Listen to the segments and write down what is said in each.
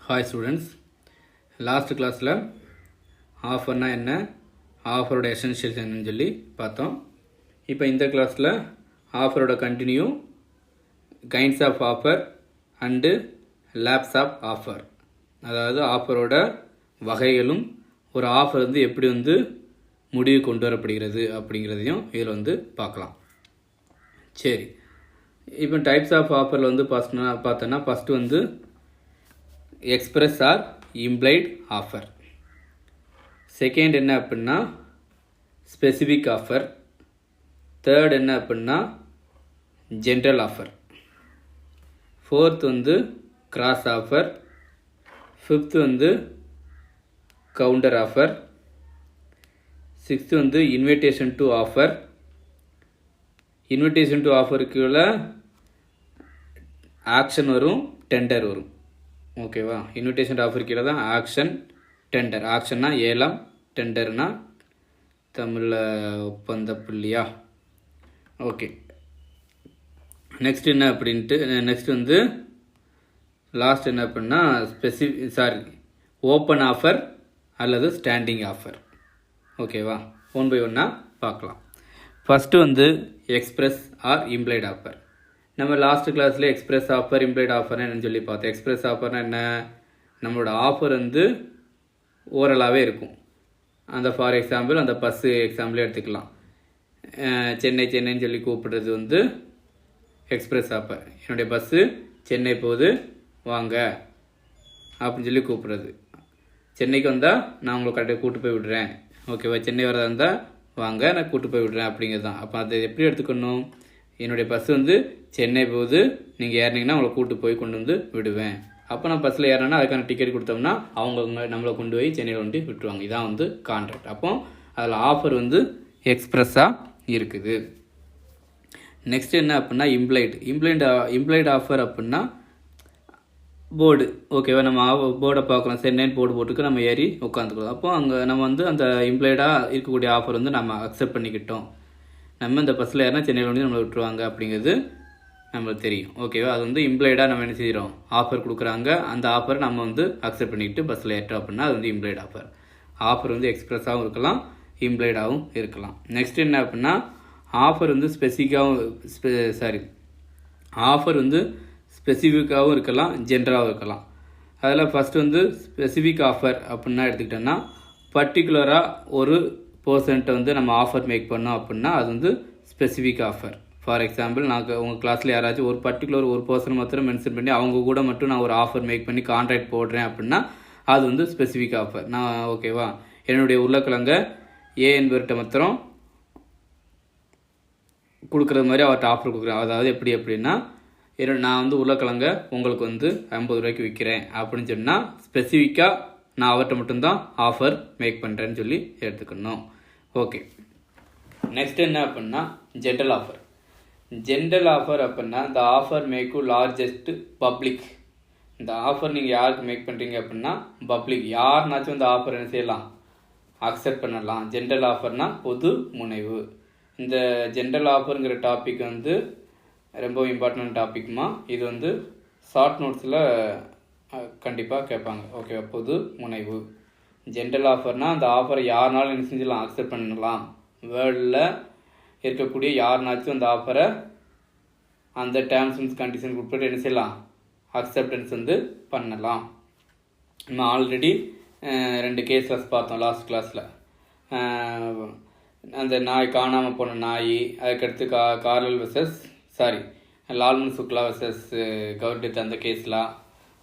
Hi students, last கிளாஸில் ஆஃபர்னா என்ன, ஆஃபரோட essentials என்னன்னு சொல்லி பார்த்தோம். இப்போ இந்த கிளாஸில் ஆஃபரோட continue, kinds of offer and lapse of offer, அதாவது ஆஃபரோட வகைகளும் ஒரு ஆஃபர் எப்படி முடிவு கொண்டு வரப்படுகிறது அப்படிங்கிறதையும் இதில் பார்க்கலாம். சரி, இப்போ டைப்ஸ் ஆஃப் ஆஃபரில் பார்த்தோன்னா first express or implied offer. Second என்ன அப்படின்னா ஸ்பெசிஃபிக் ஆஃபர். தேர்ட் என்ன அப்படின்னா general offer. Fourth cross offer. Fifth counter offer. Sixth invitation to offer. Invitation to ஆஃபருக்குள்ள ஆக்ஷன் வரும், டெண்டர் வரும். ஓகேவா? இன்விடேஷன் ஆஃபர் கீழே தான் ஆக்ஷன், டெண்டர். ஆக்ஷன்னா ஏலம், டெண்டர்னா தமிழில் ஒப்பந்த புள்ளியா. ஓகே, நெக்ஸ்ட் என்ன அப்படின்ட்டு நெக்ஸ்ட் லாஸ்ட் என்ன அப்படின்னா ஓப்பன் ஆஃபர் அல்லது ஸ்டாண்டிங் ஆஃபர். ஓகேவா? ஒன் பை ஒன்னாக பார்க்கலாம். First express or implied offer. நம்ம லாஸ்ட் கிளாஸில் எக்ஸ்பிரஸ் ஆஃபர், இம்ப்ளைட் ஆஃபர்னு என்னன்னு சொல்லி பார்த்தோம். எக்ஸ்பிரஸ் ஆஃபர்னா என்ன, நம்மளோட ஆஃபர் ஓரலாகவே இருக்கும். அந்த ஃபார் எக்ஸாம்பிள் அந்த பஸ்ஸு எக்ஸாம்பிளே எடுத்துக்கலாம். சென்னைன்னு சொல்லி கூப்பிடுறது எக்ஸ்பிரஸ் ஆஃபர். என்னுடைய பஸ்ஸு சென்னை போகுது வாங்க அப்படின்னு சொல்லி கூப்பிடுறது. சென்னைக்கு வந்தால் நான் உங்களை கரெக்டாக கூப்பிட்டு போய் விடுறேன். ஓகேவா? சென்னை வரதா இருந்தால் வாங்க, நான் கூப்பிட்டு போய் விடுறேன் அப்படிங்கிறது தான். அப்போ அதை எப்படி எடுத்துக்கணும், என்னுடைய பஸ்ஸு சென்னை போகுது, நீங்கள் ஏறினீங்கன்னா உங்களை கூப்பிட்டு போய் கொண்டு விடுவேன். அப்போ நான் பஸ்ஸில் ஏறினா அதுக்கான டிக்கெட் கொடுத்தோம்னா அவங்க நம்மளை கொண்டு போய் சென்னையில் விட்டுருவாங்க. இதான் கான்ட்ராக்ட். அப்போ அதில் ஆஃபர் எக்ஸ்பிரஸாக இருக்குது. நெக்ஸ்ட் என்ன அப்படின்னா இம்ப்ளைட் ஆஃபர் அப்படின்னா போர்டு. ஓகேவா? நம்ம போர்டை பார்க்குறோம், சென்னைன்னு போர்டு போட்டுக்கு நம்ம ஏறி உட்காந்துக்கிறோம். அப்போ அங்கே நம்ம அந்த இம்ப்ளைடாக இருக்கக்கூடிய ஆஃபர் நம்ம அக்செப்ட் பண்ணிக்கிட்டோம். நம்ம இந்த பஸ்ஸில் ஏறினா சென்னையில் நம்மளை விட்டுருவாங்க அப்படிங்கிறது நம்மளுக்கு தெரியும். ஓகேவா? அது இம்ப்ளைடாக நம்ம என்ன செய்கிறோம், ஆஃபர் கொடுக்குறாங்க, அந்த ஆஃபரை நம்ம அக்செப்ட் பண்ணிக்கிட்டு பஸ்ஸில் ஏற்றோம் அப்படின்னா அது இம்ப்ளைட் ஆஃபர். ஆஃபர் எக்ஸ்பிரஸாகவும் இருக்கலாம், இம்ப்ளைடாகவும் இருக்கலாம். நெக்ஸ்ட் என்ன அப்படின்னா ஆஃபர் ஆஃபர் ஸ்பெசிஃபிக்காகவும் இருக்கலாம், ஜென்ரலாகவும் இருக்கலாம். அதில் ஃபஸ்ட்டு ஸ்பெசிஃபிக் ஆஃபர் அப்படின்னா எடுத்துக்கிட்டோன்னா பர்டிகுலராக ஒரு பர்சன்ட்டை நம்ம ஆஃபர் மேக் பண்ணோம் அப்படின்னா அது ஸ்பெசிஃபிக் ஆஃபர். ஃபார் எக்ஸாம்பிள், நான் உங்கள் கிளாஸில் யாராச்சும் ஒரு பர்டிகுலர் ஒரு பர்சன் மாத்திரம் மென்ஷன் பண்ணி அவங்க கூட மட்டும் நான் ஒரு ஆஃபர் மேக் பண்ணி கான்ட்ராக்ட் போடுறேன் அப்படின்னா அது ஸ்பெசிஃபிக் ஆஃபர். நான் ஓகேவா, என்னுடைய உருளைக்கிழங்க ஏ என்பவர்கிட்ட மாத்திரம் கொடுக்குறது மாதிரி அவர்கிட்ட ஆஃபர் கொடுக்குறேன். அதாவது எப்படி அப்படின்னா நான் உருளைக்கிழங்க உங்களுக்கு 50 ரூபாய்க்கு விற்கிறேன் அப்படின்னு சொன்னால் ஸ்பெசிஃபிக்காக நான் அவர்கிட்ட மட்டும்தான் ஆஃபர் மேக் பண்ணுறேன்னு சொல்லி எடுத்துக்கணும். ஓகே, நெக்ஸ்ட் என்ன அப்படின்னா ஜென்ரல் ஆஃபர். ஜென்ரல் ஆஃபர் அப்படின்னா இந்த ஆஃபர் மேக்கு லார்ஜஸ்ட் பப்ளிக். இந்த ஆஃபர் நீங்கள் யாருக்கு மேக் பண்ணுறீங்க அப்படின்னா பப்ளிக், யாருனாச்சும் இந்த ஆஃபர் என்ன செய்யலாம், அக்செப்ட் பண்ணலாம். ஜென்ரல் ஆஃபர்னா பொது முனைவு. இந்த ஜென்ரல் ஆஃபருங்கிற டாபிக் ரொம்ப இம்பார்ட்டன்ட் டாபிக்மா. இது ஷார்ட் நோட்ஸில் கண்டிப்பாக கேட்பாங்க. ஓகே, பொது முனைவு. ஜென்ரல் ஆஃபர்னால் அந்த ஆஃபரை யாருனாலும் என்ன செஞ்சலாம், அக்செப்ட் பண்ணலாம். வேர்ல்டில் இருக்கக்கூடிய யாருனாச்சும் அந்த ஆஃபரை அந்த டேர்ம்ஸ் அண்ட் கண்டிஷன் உட்பட்டு என்ன செய்யலாம், அக்செப்டன்ஸ் பண்ணலாம். நம்ம ஆல்ரெடி 2 கேஸஸ் பார்த்தோம் லாஸ்ட் கிளாஸில். அந்த நாய் காணாமல் போன நாய், அதுக்கடுத்து கார்லல் லால்மன் சுக்லா வெர்சஸ் கவர்டெத் அந்த கேஸ்லாம்.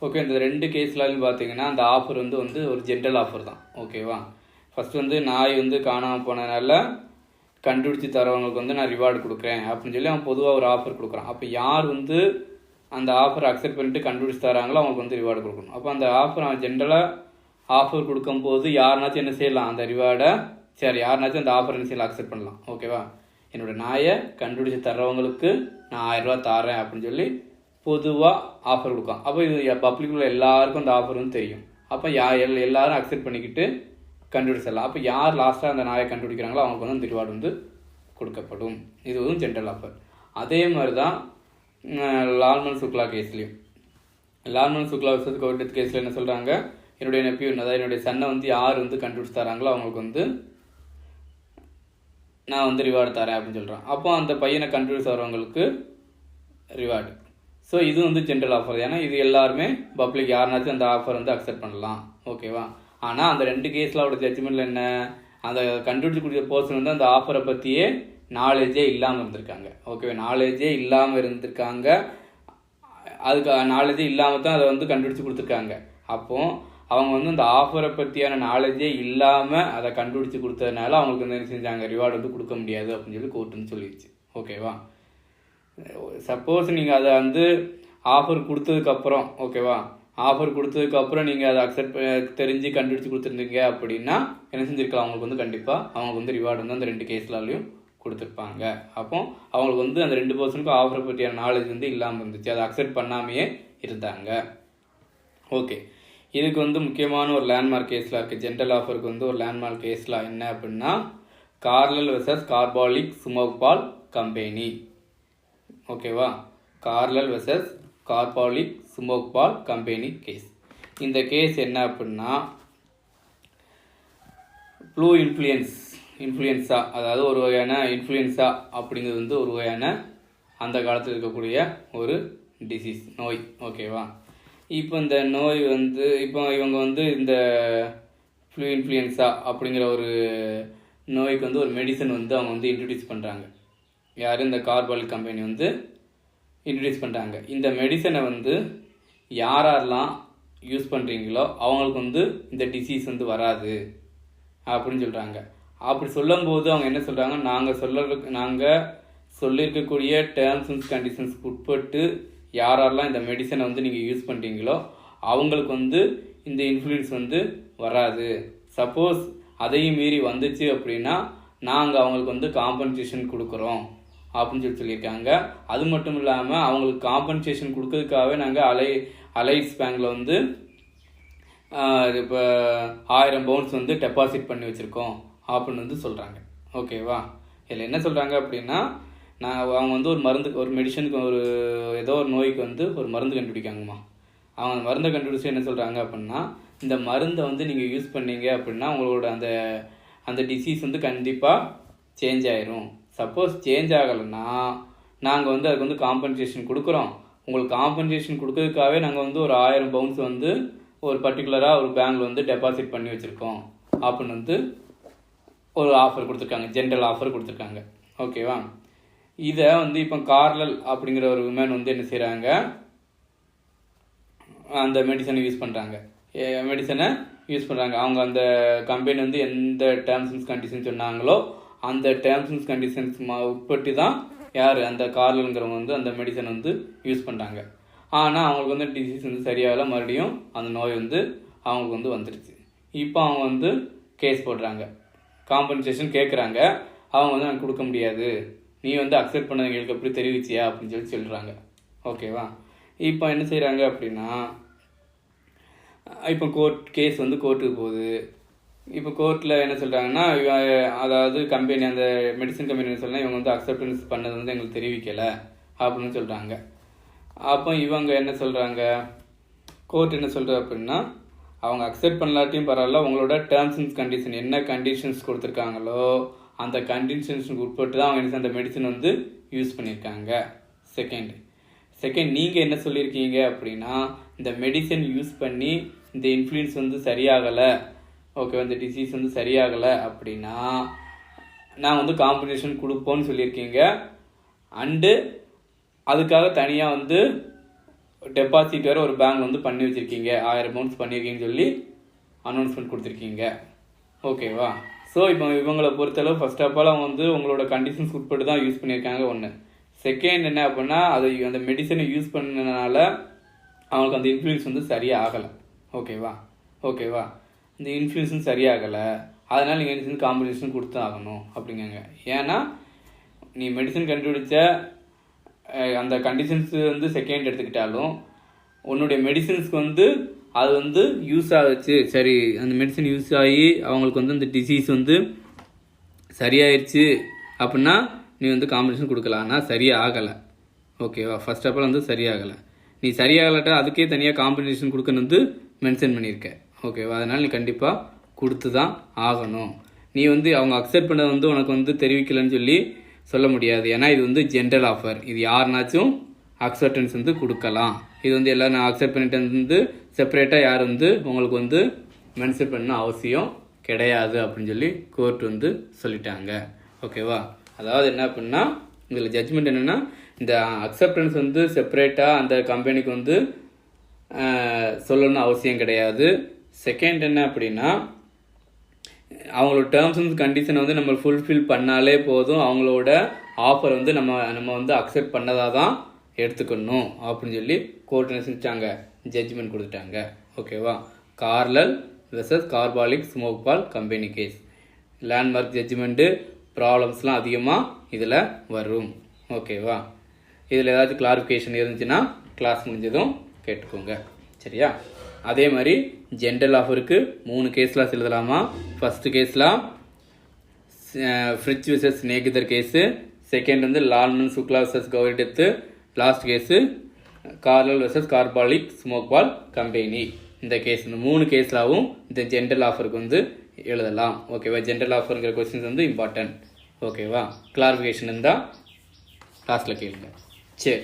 ஓகே, இந்த 2 கேஸ்லாம் பார்த்தீங்கன்னா அந்த ஆஃபர் ஒரு ஜென்ரல் ஆஃபர் தான். ஓகேவா? ஃபஸ்ட்டு நாய் காணாமல் போனதுனால கண்டுபிடிச்சி தரவங்களுக்கு நான் ரிவார்டு கொடுக்குறேன் அப்படின்னு சொல்லி அவன் பொதுவாக ஒரு ஆஃபர் கொடுக்குறான். அப்போ யார் அந்த ஆஃபர் அக்செப்ட் பண்ணிட்டு கண்டுபிடிச்சி தராங்களோ அவங்களுக்கு ரிவார்டு கொடுக்கணும். அப்போ அந்த ஆஃபர் அவன் ஜென்ரலாக ஆஃபர் கொடுக்கும்போது யாருனாச்சும் என்ன செய்யலாம், அந்த ரிவார்டை யாருனாச்சும் அந்த ஆஃபர் என்ன செய்யலாம், அக்செப்ட் பண்ணலாம். ஓகேவா? என்னோடய நாயை கண்டுபிடிச்சி தர்றவங்களுக்கு நான் 1000 ரூபா தரேன் அப்படின்னு சொல்லி பொதுவாக ஆஃபர் கொடுக்கும். அப்போ இது பப்ளிக்கில் எல்லாருக்கும் அந்த ஆஃபர் தெரியும். அப்போ எல்லாரும் அக்செப்ட் பண்ணிக்கிட்டு கண்டுபிடிச்சிடலாம். அப்போ யார் லாஸ்ட்டாக அந்த நாயை கண்டுபிடிக்கிறாங்களோ அவங்களுக்கு அந்த ரிவார்டு கொடுக்கப்படும். இதுவும் ஜென்ரல் ஆஃபர். அதே மாதிரி தான் லால்மன் சுக்லா கேஸ்லேயும் லார்மன் சுக்லா வர்சஸ் கோர்ட் டெத் கேஸில் என்ன சொல்கிறாங்க, என்னுடைய நெப்பியூ, அதாவது என்னுடைய சன்னை வந்து யார் வந்து கண்டுபிடிச்சி தராங்களோ அவங்களுக்கு வந்து நான் வந்து ரிவார்டு தரேன் அப்படின்னு சொல்கிறேன். அப்போ அந்த பையனை கண்டுபிடிச்சி வரவங்களுக்கு ரிவார்டு. ஸோ இது வந்து ஜென்ரல் ஆஃபர். ஏன்னா இது எல்லாருமே பப்ளிக் யாருனாச்சும் அந்த ஆஃபர் வந்து அக்செப்ட் பண்ணலாம். ஓகேவா? ஆனால் அந்த 2 கேஸில் அவரோட ஜட்ஜ்மெண்ட்டில் என்ன, அந்த கண்டுபிடிச்சக்கூடிய பர்சன் வந்து அந்த ஆஃபரை பற்றியே நாலேஜே இல்லாமல் இருந்திருக்காங்க. ஓகேவா? நாலேஜே இல்லாமல் இருந்திருக்காங்க. அதுக்கு நாலேஜே இல்லாமல் தான் அதை வந்து கண்டுபிடிச்சி கொடுத்துருக்காங்க. அப்போது அவங்க வந்து அந்த ஆஃபரை பற்றியான நாலேஜே இல்லாமல் அதை கண்டுபிடிச்சி கொடுத்ததுனால அவங்களுக்கு வந்து என்ன செஞ்சாங்க, ரிவார்டு வந்து கொடுக்க முடியாது அப்படின்னு சொல்லி கோர்ட் வந்து சொல்லிடுச்சு. ஓகேவா? சப்போஸ் நீங்கள் அதை வந்து ஆஃபர் கொடுத்ததுக்கப்புறம், ஓகேவா, ஆஃபர் கொடுத்ததுக்கப்புறம் நீங்கள் அதை அக்செப்ட் தெரிஞ்சு கண்டுபிடிச்சி கொடுத்துருந்தீங்க அப்படின்னா என்ன செஞ்சுருக்கலாம், அவங்களுக்கு வந்து கண்டிப்பாக அவங்களுக்கு வந்து ரிவார்டு வந்து அந்த 2 கேஸ்லாலையும் கொடுத்துருப்பாங்க. அப்போ அவங்களுக்கு வந்து அந்த 2 பர்சனுக்கும் ஆஃபரை பற்றியான நாலேஜ் வந்து இல்லாமல் இருந்துச்சு, அதை அக்செப்ட் பண்ணாமையே இருந்தாங்க. ஓகே, இதுக்கு வந்து முக்கியமான ஒரு லேண்ட்மார்க் கேஸில் இருக்குது. ஜென்ரல் ஆஃபருக்கு வந்து ஒரு லேண்ட்மார்க் கேஸில் என்ன அப்படின்னா கார்லல் வெர்சஸ் கார்பாலிக் ஸ்மோக்பால் கம்பெனி. ஓகேவா? கார்லல் வெர்சஸ் கார்பாலிக் ஸ்மோக்பால் கம்பெனி கேஸ். இந்த கேஸ் என்ன அப்படின்னா ப்ளூ இன்ஃப்ளூயன்ஸா, அதாவது ஒரு வகையான இன்ஃப்ளூயன்ஸா அப்படிங்கிறது வந்து ஒரு வகையான அந்த காலத்தில் இருக்கக்கூடிய ஒரு டிசீஸ், நோய். ஓகேவா? இப்போ இந்த நோய் வந்து இப்போ இவங்க வந்து இந்த ஃப்ளூ இன்ஃப்ளூயன்ஸா அப்படிங்கிற ஒரு நோய்க்கு வந்து ஒரு மெடிசன் வந்து அவங்க வந்து இன்ட்ரடியூஸ் பண்ணுறாங்க. யார்? இந்த கார்பாலிக் கம்பெனி வந்து இன்ட்ரடியூஸ் பண்ணுறாங்க. இந்த மெடிசனை வந்து யாரெல்லாம் யூஸ் பண்ணுறீங்களோ அவங்களுக்கு வந்து இந்த டிசீஸ் வந்து வராது அப்படின்னு சொல்கிறாங்க. அப்படி சொல்லும்போது அவங்க என்ன சொல்கிறாங்க, நாங்கள் சொல்லியிருக்கக்கூடிய டேர்ம்ஸ் அண்ட் கண்டிஷன்ஸ்க்கு உட்பட்டு யாரெல்லாம் இந்த மெடிசனை வந்து நீங்கள் யூஸ் பண்ணுறீங்களோ அவங்களுக்கு வந்து இந்த இன்ஃப்ளூயன்ஸ் வந்து வராது. சப்போஸ் அதையும் மீறி வந்துச்சு அப்படின்னா நாங்கள் அவங்களுக்கு வந்து காம்பன்சேஷன் கொடுக்குறோம் அப்படின்னு சொல்லியிருக்காங்க. அது மட்டும் இல்லாமல் அவங்களுக்கு காம்பன்சேஷன் கொடுக்கறதுக்காகவே நாங்கள் அலைட்ஸ் பேங்கில் வந்து இப்போ 1000 பவுண்ட்ஸ் வந்து டெபாசிட் பண்ணி வச்சுருக்கோம் அப்படின்னு வந்து சொல்கிறாங்க. ஓகேவா? இதில் என்ன சொல்கிறாங்க அப்படின்னா அவங்க வந்து ஒரு மெடிசனுக்கு ஏதோ ஒரு நோய்க்கு வந்து ஒரு மருந்து கண்டுபிடிக்காங்கம்மா. அவங்க மருந்தை கண்டுபிடிச்சி என்ன சொல்கிறாங்க அப்படின்னா இந்த மருந்தை வந்து நீங்கள் யூஸ் பண்ணீங்க அப்படின்னா உங்களோட அந்த டிசீஸ் வந்து கண்டிப்பாக சேஞ்ச் ஆயிரும். சப்போஸ் சேஞ்ச் ஆகலைன்னா நாங்கள் வந்து அதுக்கு வந்து காம்பன்சேஷன் கொடுக்குறோம். உங்களுக்கு காம்பன்சேஷன் கொடுக்கறதுக்காகவே நாங்கள் வந்து ஒரு 1000 பவுண்ட்ஸ் வந்து ஒரு பர்டிகுலராக ஒரு பேங்கில் வந்து டெபாசிட் பண்ணி வச்சுருக்கோம் அப்படின்னு வந்து ஒரு ஆஃபர் கொடுத்துருக்காங்க, ஜென்ரல் ஆஃபர் கொடுத்துருக்காங்க. ஓகேவா? இதை வந்து இப்போ கார்லல் அப்படிங்கிற ஒரு விமன் வந்து என்ன செய்கிறாங்க, அந்த மெடிசனை யூஸ் பண்ணுறாங்க. அவங்க அந்த கம்பெனி வந்து எந்த டேர்ம்ஸ் அண்ட் கண்டிஷன் சொன்னாங்களோ அந்த டேர்ம்ஸ் அண்ட் கண்டிஷன்ஸ் உட்பட்டு தான் யார் அந்த கார்லல்ங்கிறவங்க வந்து அந்த மெடிசன் வந்து யூஸ் பண்ணுறாங்க. ஆனால் அவங்களுக்கு வந்து டிசீஸ் வந்து சரியாகல, மறுபடியும் அந்த நோய் வந்து அவங்களுக்கு வந்து வந்துடுச்சு. இப்போ அவங்க வந்து கேஸ் போடுறாங்க, காம்பன்சேஷன் கேட்குறாங்க. அவங்க வந்து நாங்கள் கொடுக்க முடியாது, நீ வந்து அக்செப்ட் பண்ணது எங்களுக்கு எப்படி தெரிவிச்சியா அப்படின்னு சொல்கிறாங்க. ஓகேவா? இப்போ என்ன செய்கிறாங்க அப்படின்னா இப்போ கேஸ் வந்து கோர்ட்டுக்கு போகுது. இப்போ கோர்ட்டில் என்ன சொல்கிறாங்கன்னா அதாவது கம்பெனி அந்த மெடிசன் கம்பெனி என்ன சொல்கிறாங்க, இவங்க வந்து அக்செப்டன்ஸ் பண்ணது வந்து எங்களுக்கு தெரிவிக்கலை அப்படின்னு சொல்கிறாங்க. அப்போ இவங்க என்ன சொல்கிறாங்க, கோர்ட் என்ன சொல்கிறது அப்படின்னா அவங்க அக்செப்ட் பண்ணலாட்டியும் பரவாயில்ல, உங்களோட டேர்ம்ஸ் அண்ட் கண்டிஷன் என்ன கண்டிஷன்ஸ் கொடுத்துருக்காங்களோ அந்த கண்டிஷன்ஸுக்கு உட்பட்டு தான் அவங்க அந்த மெடிசன் வந்து யூஸ் பண்ணியிருக்காங்க. செகண்ட் நீங்கள் என்ன சொல்லியிருக்கீங்க அப்படின்னா இந்த மெடிசன் யூஸ் பண்ணி இந்த இன்ஃப்ளூயன்ஸ் வந்து சரியாகலை, ஓகே, இந்த டிசீஸ் வந்து சரியாகலை அப்படின்னா நான் வந்து காம்பன்சேஷன் கொடுப்போன்னு சொல்லியிருக்கீங்க. அண்டு அதுக்காக தனியாக வந்து டெபாசிட் வேறு ஒரு பேங்க் வந்து பண்ணி வச்சுருக்கீங்க, 1000 பவுண்ட்ஸ் பண்ணியிருக்கீங்கன்னு சொல்லி அனௌன்ஸ்மெண்ட் கொடுத்துருக்கீங்க. ஓகேவா? ஸோ இப்போ இவங்களை பொறுத்தளவு ஃபர்ஸ்ட் ஆஃப் ஆல் அவங்க வந்து உங்களோட கண்டிஷன்ஸ் உட்பட்டு தான் யூஸ் பண்ணியிருக்காங்க. ஒன்று. செகண்ட் என்ன அப்படின்னா அந்த மெடிசனை யூஸ் பண்ணனால அவங்களுக்கு அந்த இன்ஃப்ளூயன்ஸ் வந்து சரியாக ஆகலை. ஓகேவா? இந்த இன்ஃப்ளூயன்ஸும் சரியாகலை, அதனால் நீங்கள் மெடிசன் காம்பன்சேஷன் கொடுத்து ஆகணும் அப்படிங்காங்க. ஏன்னா நீ மெடிசன் கண்டுபிடிச்ச அந்த கண்டிஷன்ஸ் வந்து செகண்ட் எடுத்துக்கிட்டாலும் உன்னுடைய மெடிசன்ஸ்க்கு வந்து அது வந்து யூஸ் ஆகுச்சு, சரி அந்த மெடிசன் யூஸ் ஆகி அவங்களுக்கு வந்து அந்த டிசீஸ் வந்து சரியாயிடுச்சு அப்படின்னா நீ வந்து காம்பன்சேஷன் கொடுக்கலாம். ஆனால் சரியாகலை. ஓகேவா? ஃபர்ஸ்ட் ஆஃப் ஆல் வந்து சரியாகலை. நீ சரியாகலட்டா அதுக்கே தனியாக காம்பன்சேஷன் கொடுக்கணும் வந்து மென்ஷன் பண்ணியிருக்க. ஓகேவா? அதனால் நீ கண்டிப்பாக கொடுத்து தான் ஆகணும். நீ வந்து அவங்க அக்செப்ட் பண்ண வந்து உனக்கு வந்து தெரிவிக்கலன்னு சொல்லி சொல்ல முடியாது. ஏன்னா இது வந்து ஜென்ரல் ஆஃபர். இது யாருனாச்சும் அக்செப்டன்ஸ் வந்து கொடுக்கலாம். இது வந்து எல்லோரும் நான் அக்செப்ட் பண்ணிட்டு வந்து செப்பரேட்டாக யார் வந்து உங்களுக்கு வந்து மென்ஷன் பண்ண அவசியம் கிடையாது அப்படின்னு சொல்லி கோர்ட் வந்து சொல்லிட்டாங்க. ஓகேவா? அதாவது என்ன அப்படின்னா இதில் ஜட்ஜ்மெண்ட் என்னென்னா, இந்த அக்செப்டன்ஸ் வந்து செப்பரேட்டாக அந்த கம்பெனிக்கு வந்து சொல்லணும்னு அவசியம் கிடையாது. செகண்ட் என்ன அப்படின்னா, அவங்களோட டேர்ம்ஸ் அண்ட் கண்டிஷனை வந்து நம்ம ஃபுல்ஃபில் பண்ணாலே போதும், அவங்களோட ஆஃபர் வந்து நம்ம வந்து அக்செப்ட் பண்ணதாக தான் எடுத்துக்கணும் அப்படின்னு சொல்லி கோர்ட் என்ன செஞ்சாங்க, ஜட்ஜ்மெண்ட் கொடுத்துட்டாங்க. ஓகேவா? கார்லல் versus Carbolic smoke ball company case. Landmark judgement ப்ராப்ளம்ஸ்லாம் அதிகமாக இதில் வரும். ஓகேவா? இதில் ஏதாச்சும் கிளாரிஃபிகேஷன் இருந்துச்சுன்னா கிளாஸ் முடிஞ்சதும் கேட்டுக்கோங்க. சரியா? அதே மாதிரி ஜென்ரல் ஆஃபருக்கு 3 கேஸ்லாம் எழுதலாமா? ஃபஸ்ட்டு கேஸ்லாம் ஃப்ரிட்ஜ் விசஸ் ஸ்னேகிதர் கேஸு, செகண்ட் வந்து Lalman Shukla versus Gauri Dutt, last case Carlill versus Carbolic smoke ball company. இந்த கேஸ், இந்த 3 கேஸ்லாவும் இந்த ஜென்ரல் ஆஃபருக்கு வந்து எழுதலாம். ஓகேவா? ஜென்ரல் ஆஃபருங்கிற கொஸ்டின்ஸ் வந்து இம்பார்ட்டன்ட். ஓகேவா? கிளாரிஃபிகேஷன் இருந்தால் கிளாஸில் கேளுங்க. சரி,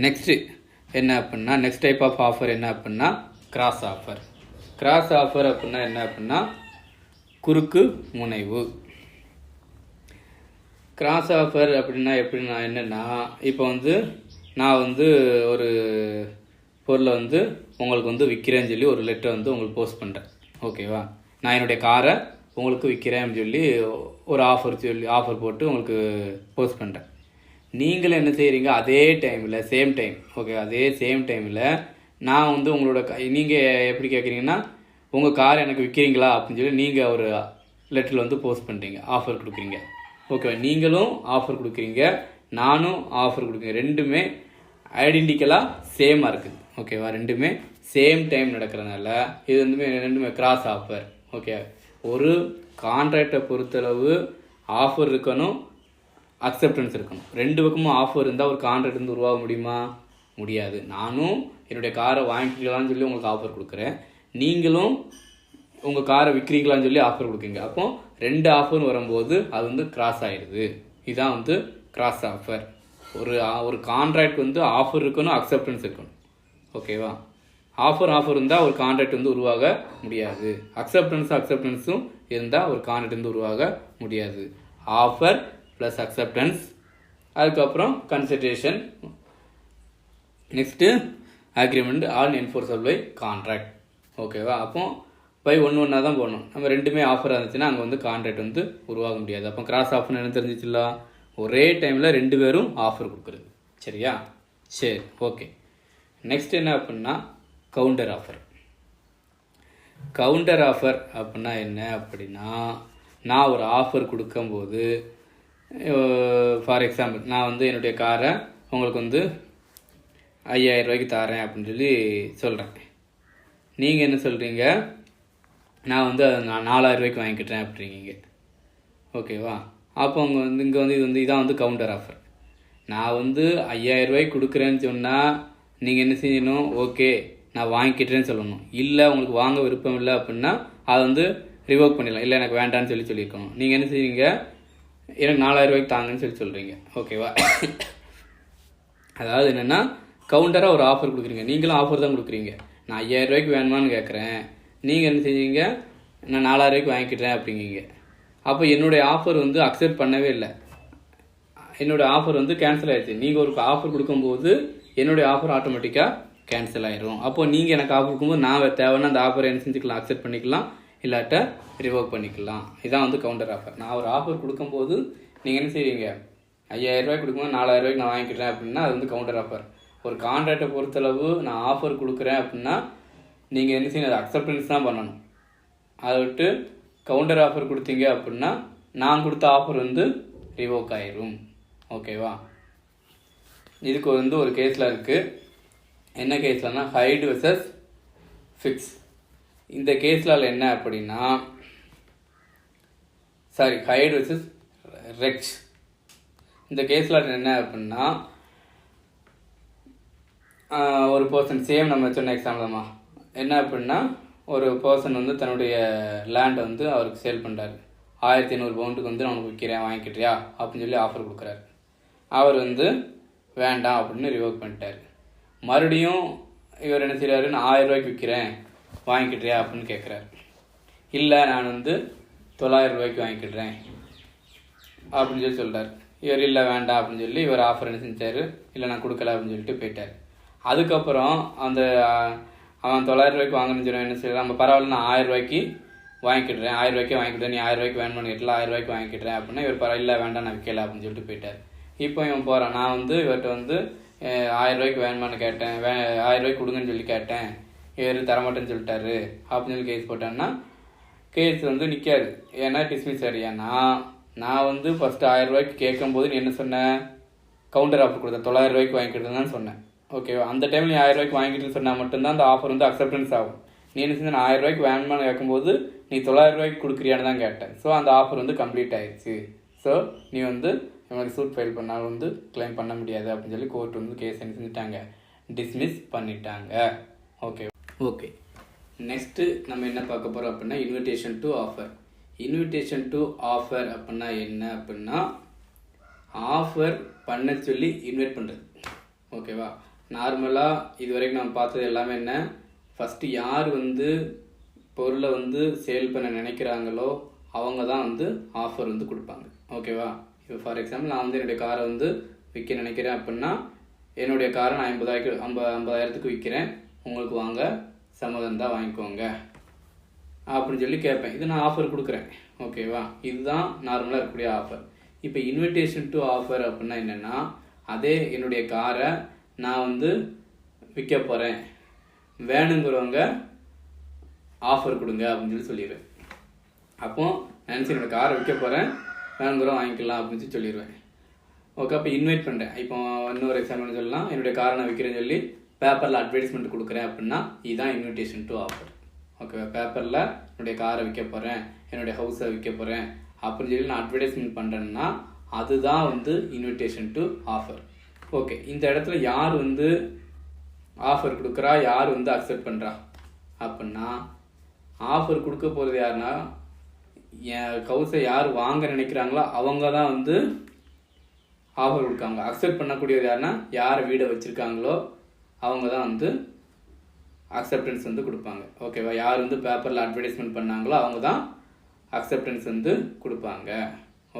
நெக்ஸ்ட்டு என்ன அப்படின்னா, நெக்ஸ்ட் டைப் ஆஃப் ஆஃபர் என்ன அப்படின்னா கிராஸ் ஆஃபர். கிராஸ் ஆஃபர் அப்படின்னா என்ன அப்படின்னா குறுக்கு முனைவு. கிராஸ் ஆஃபர் அப்படின்னா எப்படின்னா என்னென்னா, இப்போ வந்து நான் வந்து ஒரு பொருளை வந்து உங்களுக்கு வந்து விற்கிறேன்னு சொல்லி ஒரு லெட்டர் வந்து உங்களுக்கு போஸ்ட் பண்ணுறேன். ஓகேவா? நான் என்னுடைய காரை உங்களுக்கு விற்கிறேன்னு சொல்லி ஒரு ஆஃபர் போட்டு உங்களுக்கு போஸ்ட் பண்ணுறேன். நீங்களும் என்ன செய்கிறீங்க, அதே டைமில் சேம் டைம், ஓகே, அதே சேம் டைமில் நான் வந்து உங்களோட நீங்கள் எப்படி கேட்குறீங்கன்னா, உங்கள் கார் எனக்கு விற்கிறீங்களா அப்படின்னு சொல்லி நீங்கள் ஒரு லெட்டரில் வந்து போஸ்ட் பண்ணுறீங்க, ஆஃபர் கொடுக்குறீங்க. ஓகேவா? நீங்களும் ஆஃபர் கொடுக்குறீங்க, நானும் ஆஃபர் கொடுக்குறீங்க. ரெண்டுமே ஐடென்டிக்கலாக சேமாக இருக்குது. ஓகேவா? ரெண்டுமே சேம் டைம் நடக்கிறதுனால இது வந்து ரெண்டுமே கிராஸ் ஆஃபர். ஓகே, ஒரு கான்ட்ராக்டை பொறுத்தளவு ஆஃபர் இருக்கணும், அக்செப்டன்ஸ் இருக்கணும். ரெண்டு பக்கமும் ஆஃபர் இருந்தால் ஒரு கான்ட்ராக்ட் வந்து உருவாக முடியுமா? முடியாது. நானும் என்னுடைய காரை வாங்கிக்கலான்னு சொல்லி உங்களுக்கு ஆஃபர் கொடுக்குறேன், நீங்களும் உங்கள் காரை விற்கிறீங்களான்னு சொல்லி ஆஃபர் கொடுக்குறீங்க. அப்போ 2 ஆஃபர் வரும்போது அது வந்து கிராஸ் ஆகிடுது. இதுதான் வந்து கிராஸ் ஆஃபர். ஒரு கான்ட்ராக்ட் வந்து ஆஃபர் இருக்கணும், அக்செப்டன்ஸ் இருக்கணும். ஓகேவா? ஆஃபர் இருந்தால் ஒரு கான்ட்ராக்ட் வந்து உருவாக முடியாது. அக்செப்டன்ஸும் இருந்தால் ஒரு கான்ட்ராக்ட் வந்து உருவாக முடியாது. ஆஃபர் ப்ளஸ் அக்செப்டன்ஸ், அதுக்கப்புறம் consideration, next agreement on enforceable by contract. ஓகேவா? அப்போ பை ஒன்றா தான் போடணும். நம்ம ரெண்டுமே ஆஃபராக இருந்துச்சுன்னா அங்கே வந்து கான்ட்ராக்ட் வந்து உருவாக முடியாது. அப்போ கிராஸ் ஆஃபர்னு என்ன தெரிஞ்சிச்சுல, ஒரே டைமில் 2 பேரும் ஆஃபர் கொடுக்குறது. சரியா? சரி, ஓகே. நெக்ஸ்ட் என்ன அப்படின்னா கவுண்டர் ஆஃபர். கவுண்டர் ஆஃபர் அப்படின்னா என்ன அப்படின்னா, நான் ஒரு ஆஃபர் கொடுக்கும்போது, ஃபார் எக்ஸாம்பிள் நான் வந்து என்னுடைய காரை உங்களுக்கு வந்து 5000 ரூபாய்க்கு தரேன் அப்படின்னு சொல்லி சொல்கிறேன். நீங்கள் என்ன சொல்கிறீங்க, நான் வந்து நான் 4000 ரூபாய்க்கு வாங்கிக்கிட்டேன் அப்படிங்க. ஓகேவா? அப்போ இங்கே வந்து இதான் வந்து கவுண்டர் ஆஃபர். நான் வந்து 5000 ரூபாய்க்கு கொடுக்குறேன்னு சொன்னால் நீங்கள் என்ன செய்யணும், ஓகே நான் வாங்கிக்கிட்டேன்னு சொல்லணும். இல்லை உங்களுக்கு வாங்க விருப்பம் இல்லை அப்படின்னா அதை வந்து ரிவோக் பண்ணிடலாம். இல்லை எனக்கு வேண்டான்னு சொல்லியிருக்கணும். நீங்கள் என்ன செய்வீங்க, எனக்கு 4000 ரூபாய்க்கு தாங்கன்னு சொல்கிறீங்க. ஓகேவா? அதாவது என்னென்னா கவுண்டராக ஒரு ஆஃபர் கொடுக்குறீங்க, நீங்களும் ஆஃபர் தான் கொடுக்குறீங்க. நான் 5000 ரூபாய்க்கு வேணுமான்னு கேட்குறேன், நீங்கள் என்ன செய்வீங்க, நான் 4000 ரூபாய்க்கு வாங்கிக்கிட்டேன் அப்படிங்க. அப்போ என்னுடைய ஆஃபர் வந்து அக்செப்ட் பண்ணவே இல்லை, என்னுடைய ஆஃபர் வந்து கேன்சல் ஆகிடுச்சு. நீங்கள் ஒரு ஆஃபர் கொடுக்கும்போது என்னுடைய ஆஃபர் ஆட்டோமேட்டிக்காக கேன்சல் ஆயிரும். அப்போது நீங்கள் எனக்கு ஆஃபர் கொடுக்கும்போது நான் தேவைன்னா அந்த ஆஃபரை என்ன செஞ்சுக்கலாம், அக்செப்ட் பண்ணிக்கலாம், இல்லாட்ட ரிவோக் பண்ணிக்கலாம். இதான் வந்து கவுண்டர் ஆஃபர். நான் ஒரு ஆஃபர் கொடுக்கும்போது நீங்கள் என்ன செய்வீங்க, 5000 ரூபாய்க்கு கொடுக்கும்போது 4000 ரூபாய்க்கு நான் வாங்கிக்கிறேன் அப்படின்னா அது வந்து கவுண்டர் ஆஃபர். ஒரு கான்ட்ராக்டை பொறுத்தளவு நான் ஆஃபர் கொடுக்குறேன் அப்படின்னா நீங்கள் என்ன செய்யணும், அதை அக்செப்டன்ஸ் தான் பண்ணணும். அதை விட்டு கவுண்டர் ஆஃபர் கொடுத்தீங்க அப்படின்னா நான் கொடுத்த ஆஃபர் வந்து ரிவோக் ஆயிரும். ஓகேவா? இதுக்கு வந்து ஒரு கேஸில் இருக்குது. என்ன கேஸ்லன்னா ஹைட் வெர்சஸ் ஃபிக்ஸ். இந்த கேஸில் என்ன அப்படின்னா, ஹைட் வெர்சஸ் ரெக்ஸ். இந்த கேஸில் என்ன அப்படின்னா, ஒரு பர்சன் சேம் நம்ம சொன்ன எக்ஸாம்பிள் தான். என்ன அப்படின்னா ஒரு பர்சன் வந்து தன்னுடைய லேண்டை வந்து அவருக்கு சேல் பண்ணுறாரு. 1500 பவுண்டுக்கு வந்து நான் உனக்கு விற்கிறேன், வாங்கிக்கிட்டியா அப்படின்னு சொல்லி ஆஃபர் கொடுக்குறாரு. அவர் வந்து வேண்டாம் அப்படின்னு ரிவோக் பண்ணிட்டார். மறுபடியும் இவர் என்ன செய்கிறாரு, நான் 1000 ரூபாய்க்கு விற்கிறேன், வாங்கிக்கிட்டியா அப்படின்னு கேட்குறாரு. இல்லை, நான் வந்து 900 ரூபாய்க்கு வாங்கிக்கிடுறேன் அப்படின்னு சொல்லி சொல்கிறார். இவர் இல்லை வேண்டாம் அப்படின்னு சொல்லி இவர் ஆஃபர் என்ன செஞ்சார், இல்லை நான் கொடுக்கல அப்படின்னு சொல்லிட்டு போயிட்டார். அதுக்கப்புறம் அவன் 900 ரூபாய்க்கு வாங்கணும்னு சொல்லி என்ன செய்யலாம், நம்ம பரவாயில்ல நான் 1000 ரூபாய்க்கு வாங்கிக்கிடுறேன், 1000 ரூபாய்க்கு வாங்கிக்கிட்டேன், நீ 1000 ரூபாய்க்கு வேணும்னு கேட்டல, 1000 ரூபாய்க்கு வாங்கிக்கிடுறேன் அப்படின்னா இவர் பரவாயில்ல வேண்டாம் நான் விற்கல அப்படின்னு சொல்லிட்டு போயிட்டார். இப்போ இவன் போகிறான், நான் வந்து இவர்கிட்ட வந்து 1000 ரூபாய்க்கு வேணுமான்னு கேட்டேன், 1000 ரூபாய்க்கு கொடுங்கன்னு சொல்லி கேட்டேன், இவர் தரமாட்டேன்னு சொல்லிட்டாரு அப்படின்னு சொல்லி கேஸ் போட்டான்னா கேஸ் வந்து நிற்காது. ஏன்னா டிஸ்மிஸ் ஆகிடு. ஏன்னா நான் வந்து ஃபஸ்ட்டு 1000 ரூபாய்க்கு கேட்கும்போது நீ என்ன சொன்னேன், கவுண்டர் ஆஃபர் கொடுத்தேன், 900 ரூபாய்க்கு வாங்கிக்கிட்டுதான் சொன்னேன். ஓகேவா, அந்த டைமில் நீ 1000 ரூபாய்க்கு வாங்கிட்டு சொன்னால் மட்டும்தான் அந்த ஆஃபர் வந்து அக்செப்டன்ஸ் ஆகும். நீ என்ன செஞ்ச, நான் 1000 ரூபாய்க்கு வேணுமான்னு கேட்கும்போது நீ 900 ரூபாய்க்கு கொடுக்குறியான்னு தான் கேட்டேன். ஸோ அந்த ஆஃபர் வந்து கம்ப்ளீட் ஆயிடுச்சு. ஸோ நீ வந்து இவனுக்கு சூட் ஃபைல் பண்ணாலும் வந்து கிளைம் பண்ண முடியாது அப்படின்னு சொல்லி கோர்ட் வந்து கேஸ் என்ன செஞ்சுட்டாங்க, டிஸ்மிஸ் பண்ணிட்டாங்க. ஓகே ஓகே நெக்ஸ்ட்டு நம்ம என்ன பார்க்க போகிறோம் அப்படின்னா invitation to offer. Invitation to offer அப்படின்னா என்ன அப்படின்னா ஆஃபர் பண்ண சொல்லி இன்வைட் பண்ணுறது. ஓகேவா, நார்மலாக இது வரைக்கும் நம்ம பார்த்தது எல்லாமே என்ன, ஃபஸ்ட்டு யார் வந்து பொருளை வந்து சேல் பண்ண நினைக்கிறாங்களோ அவங்க தான் வந்து ஆஃபர் வந்து கொடுப்பாங்க. ஓகேவா, இப்போ ஃபார் எக்ஸாம்பிள் நான் வந்து என்னுடைய காரை வந்து விற்க நினைக்கிறேன் அப்படின்னா என்னுடைய காரை நான் 50,000க்கு விற்கிறேன், உங்களுக்கு வாங்க சம்மதம் தான் வாங்கிக்கோங்க அப்படின்னு சொல்லி கேட்பேன். இது நான் ஆஃபர் கொடுக்குறேன். ஓகேவா, இதுதான் நார்மலாக இருக்கக்கூடிய ஆஃபர். இப்போ இன்விடேஷன் டு ஆஃபர் அப்படின்னா என்னென்னா, அதே என்னுடைய காரை நான் வந்து விற்க போகிறேன், வேணுங்கிறவங்க ஆஃபர் கொடுங்க அப்படின்னு சொல்லி சொல்லிடுவேன். அப்போ நினச்சி என்னோட காரை விற்க போகிறேன், வேணுங்கிறோம் வாங்கிக்கலாம் அப்படின்னு சொல்லிடுவேன். ஓகே, அப்போ இன்வைட் பண்ணுறேன். இப்போ இன்னொரு எக்ஸாம்பிள் சொல்லலாம், என்னுடைய காரை நான் விற்கிறேன்னு சொல்லி பேப்பரில் அட்வர்டைஸ்மெண்ட் கொடுக்குறேன் அப்படின்னா இதுதான் இன்விடேஷன் டு ஆஃபர். ஓகேவா, பேப்பரில் என்னுடைய காரை விற்க போகிறேன், என்னுடைய ஹவுஸை விற்க போகிறேன் அப்படின்னு சொல்லி நான் அட்வர்டைஸ்மெண்ட் பண்ணுறேன்னா அதுதான் வந்து இன்விடேஷன் டு ஆஃபர். ஓகே, இந்த இடத்துல யார் வந்து ஆஃபர் கொடுக்குறா, யார் வந்து அக்செப்ட் பண்ணுறா அப்படின்னா ஆஃபர் கொடுக்க போகிறது யாருன்னா என் ஹவுஸை யார் வாங்க நினைக்கிறாங்களோ அவங்க தான் வந்து ஆஃபர் கொடுக்காங்க. அக்செப்ட் பண்ணக்கூடியது யாருன்னா யார் வீடை வச்சுருக்காங்களோ அவங்க தான் வந்து அக்செப்டன்ஸ் வந்து கொடுப்பாங்க. ஓகேவா, யார் வந்து பேப்பரில் அட்வர்டைஸ்மெண்ட் பண்ணாங்களோ அவங்க தான் அக்செப்டன்ஸ் வந்து கொடுப்பாங்க.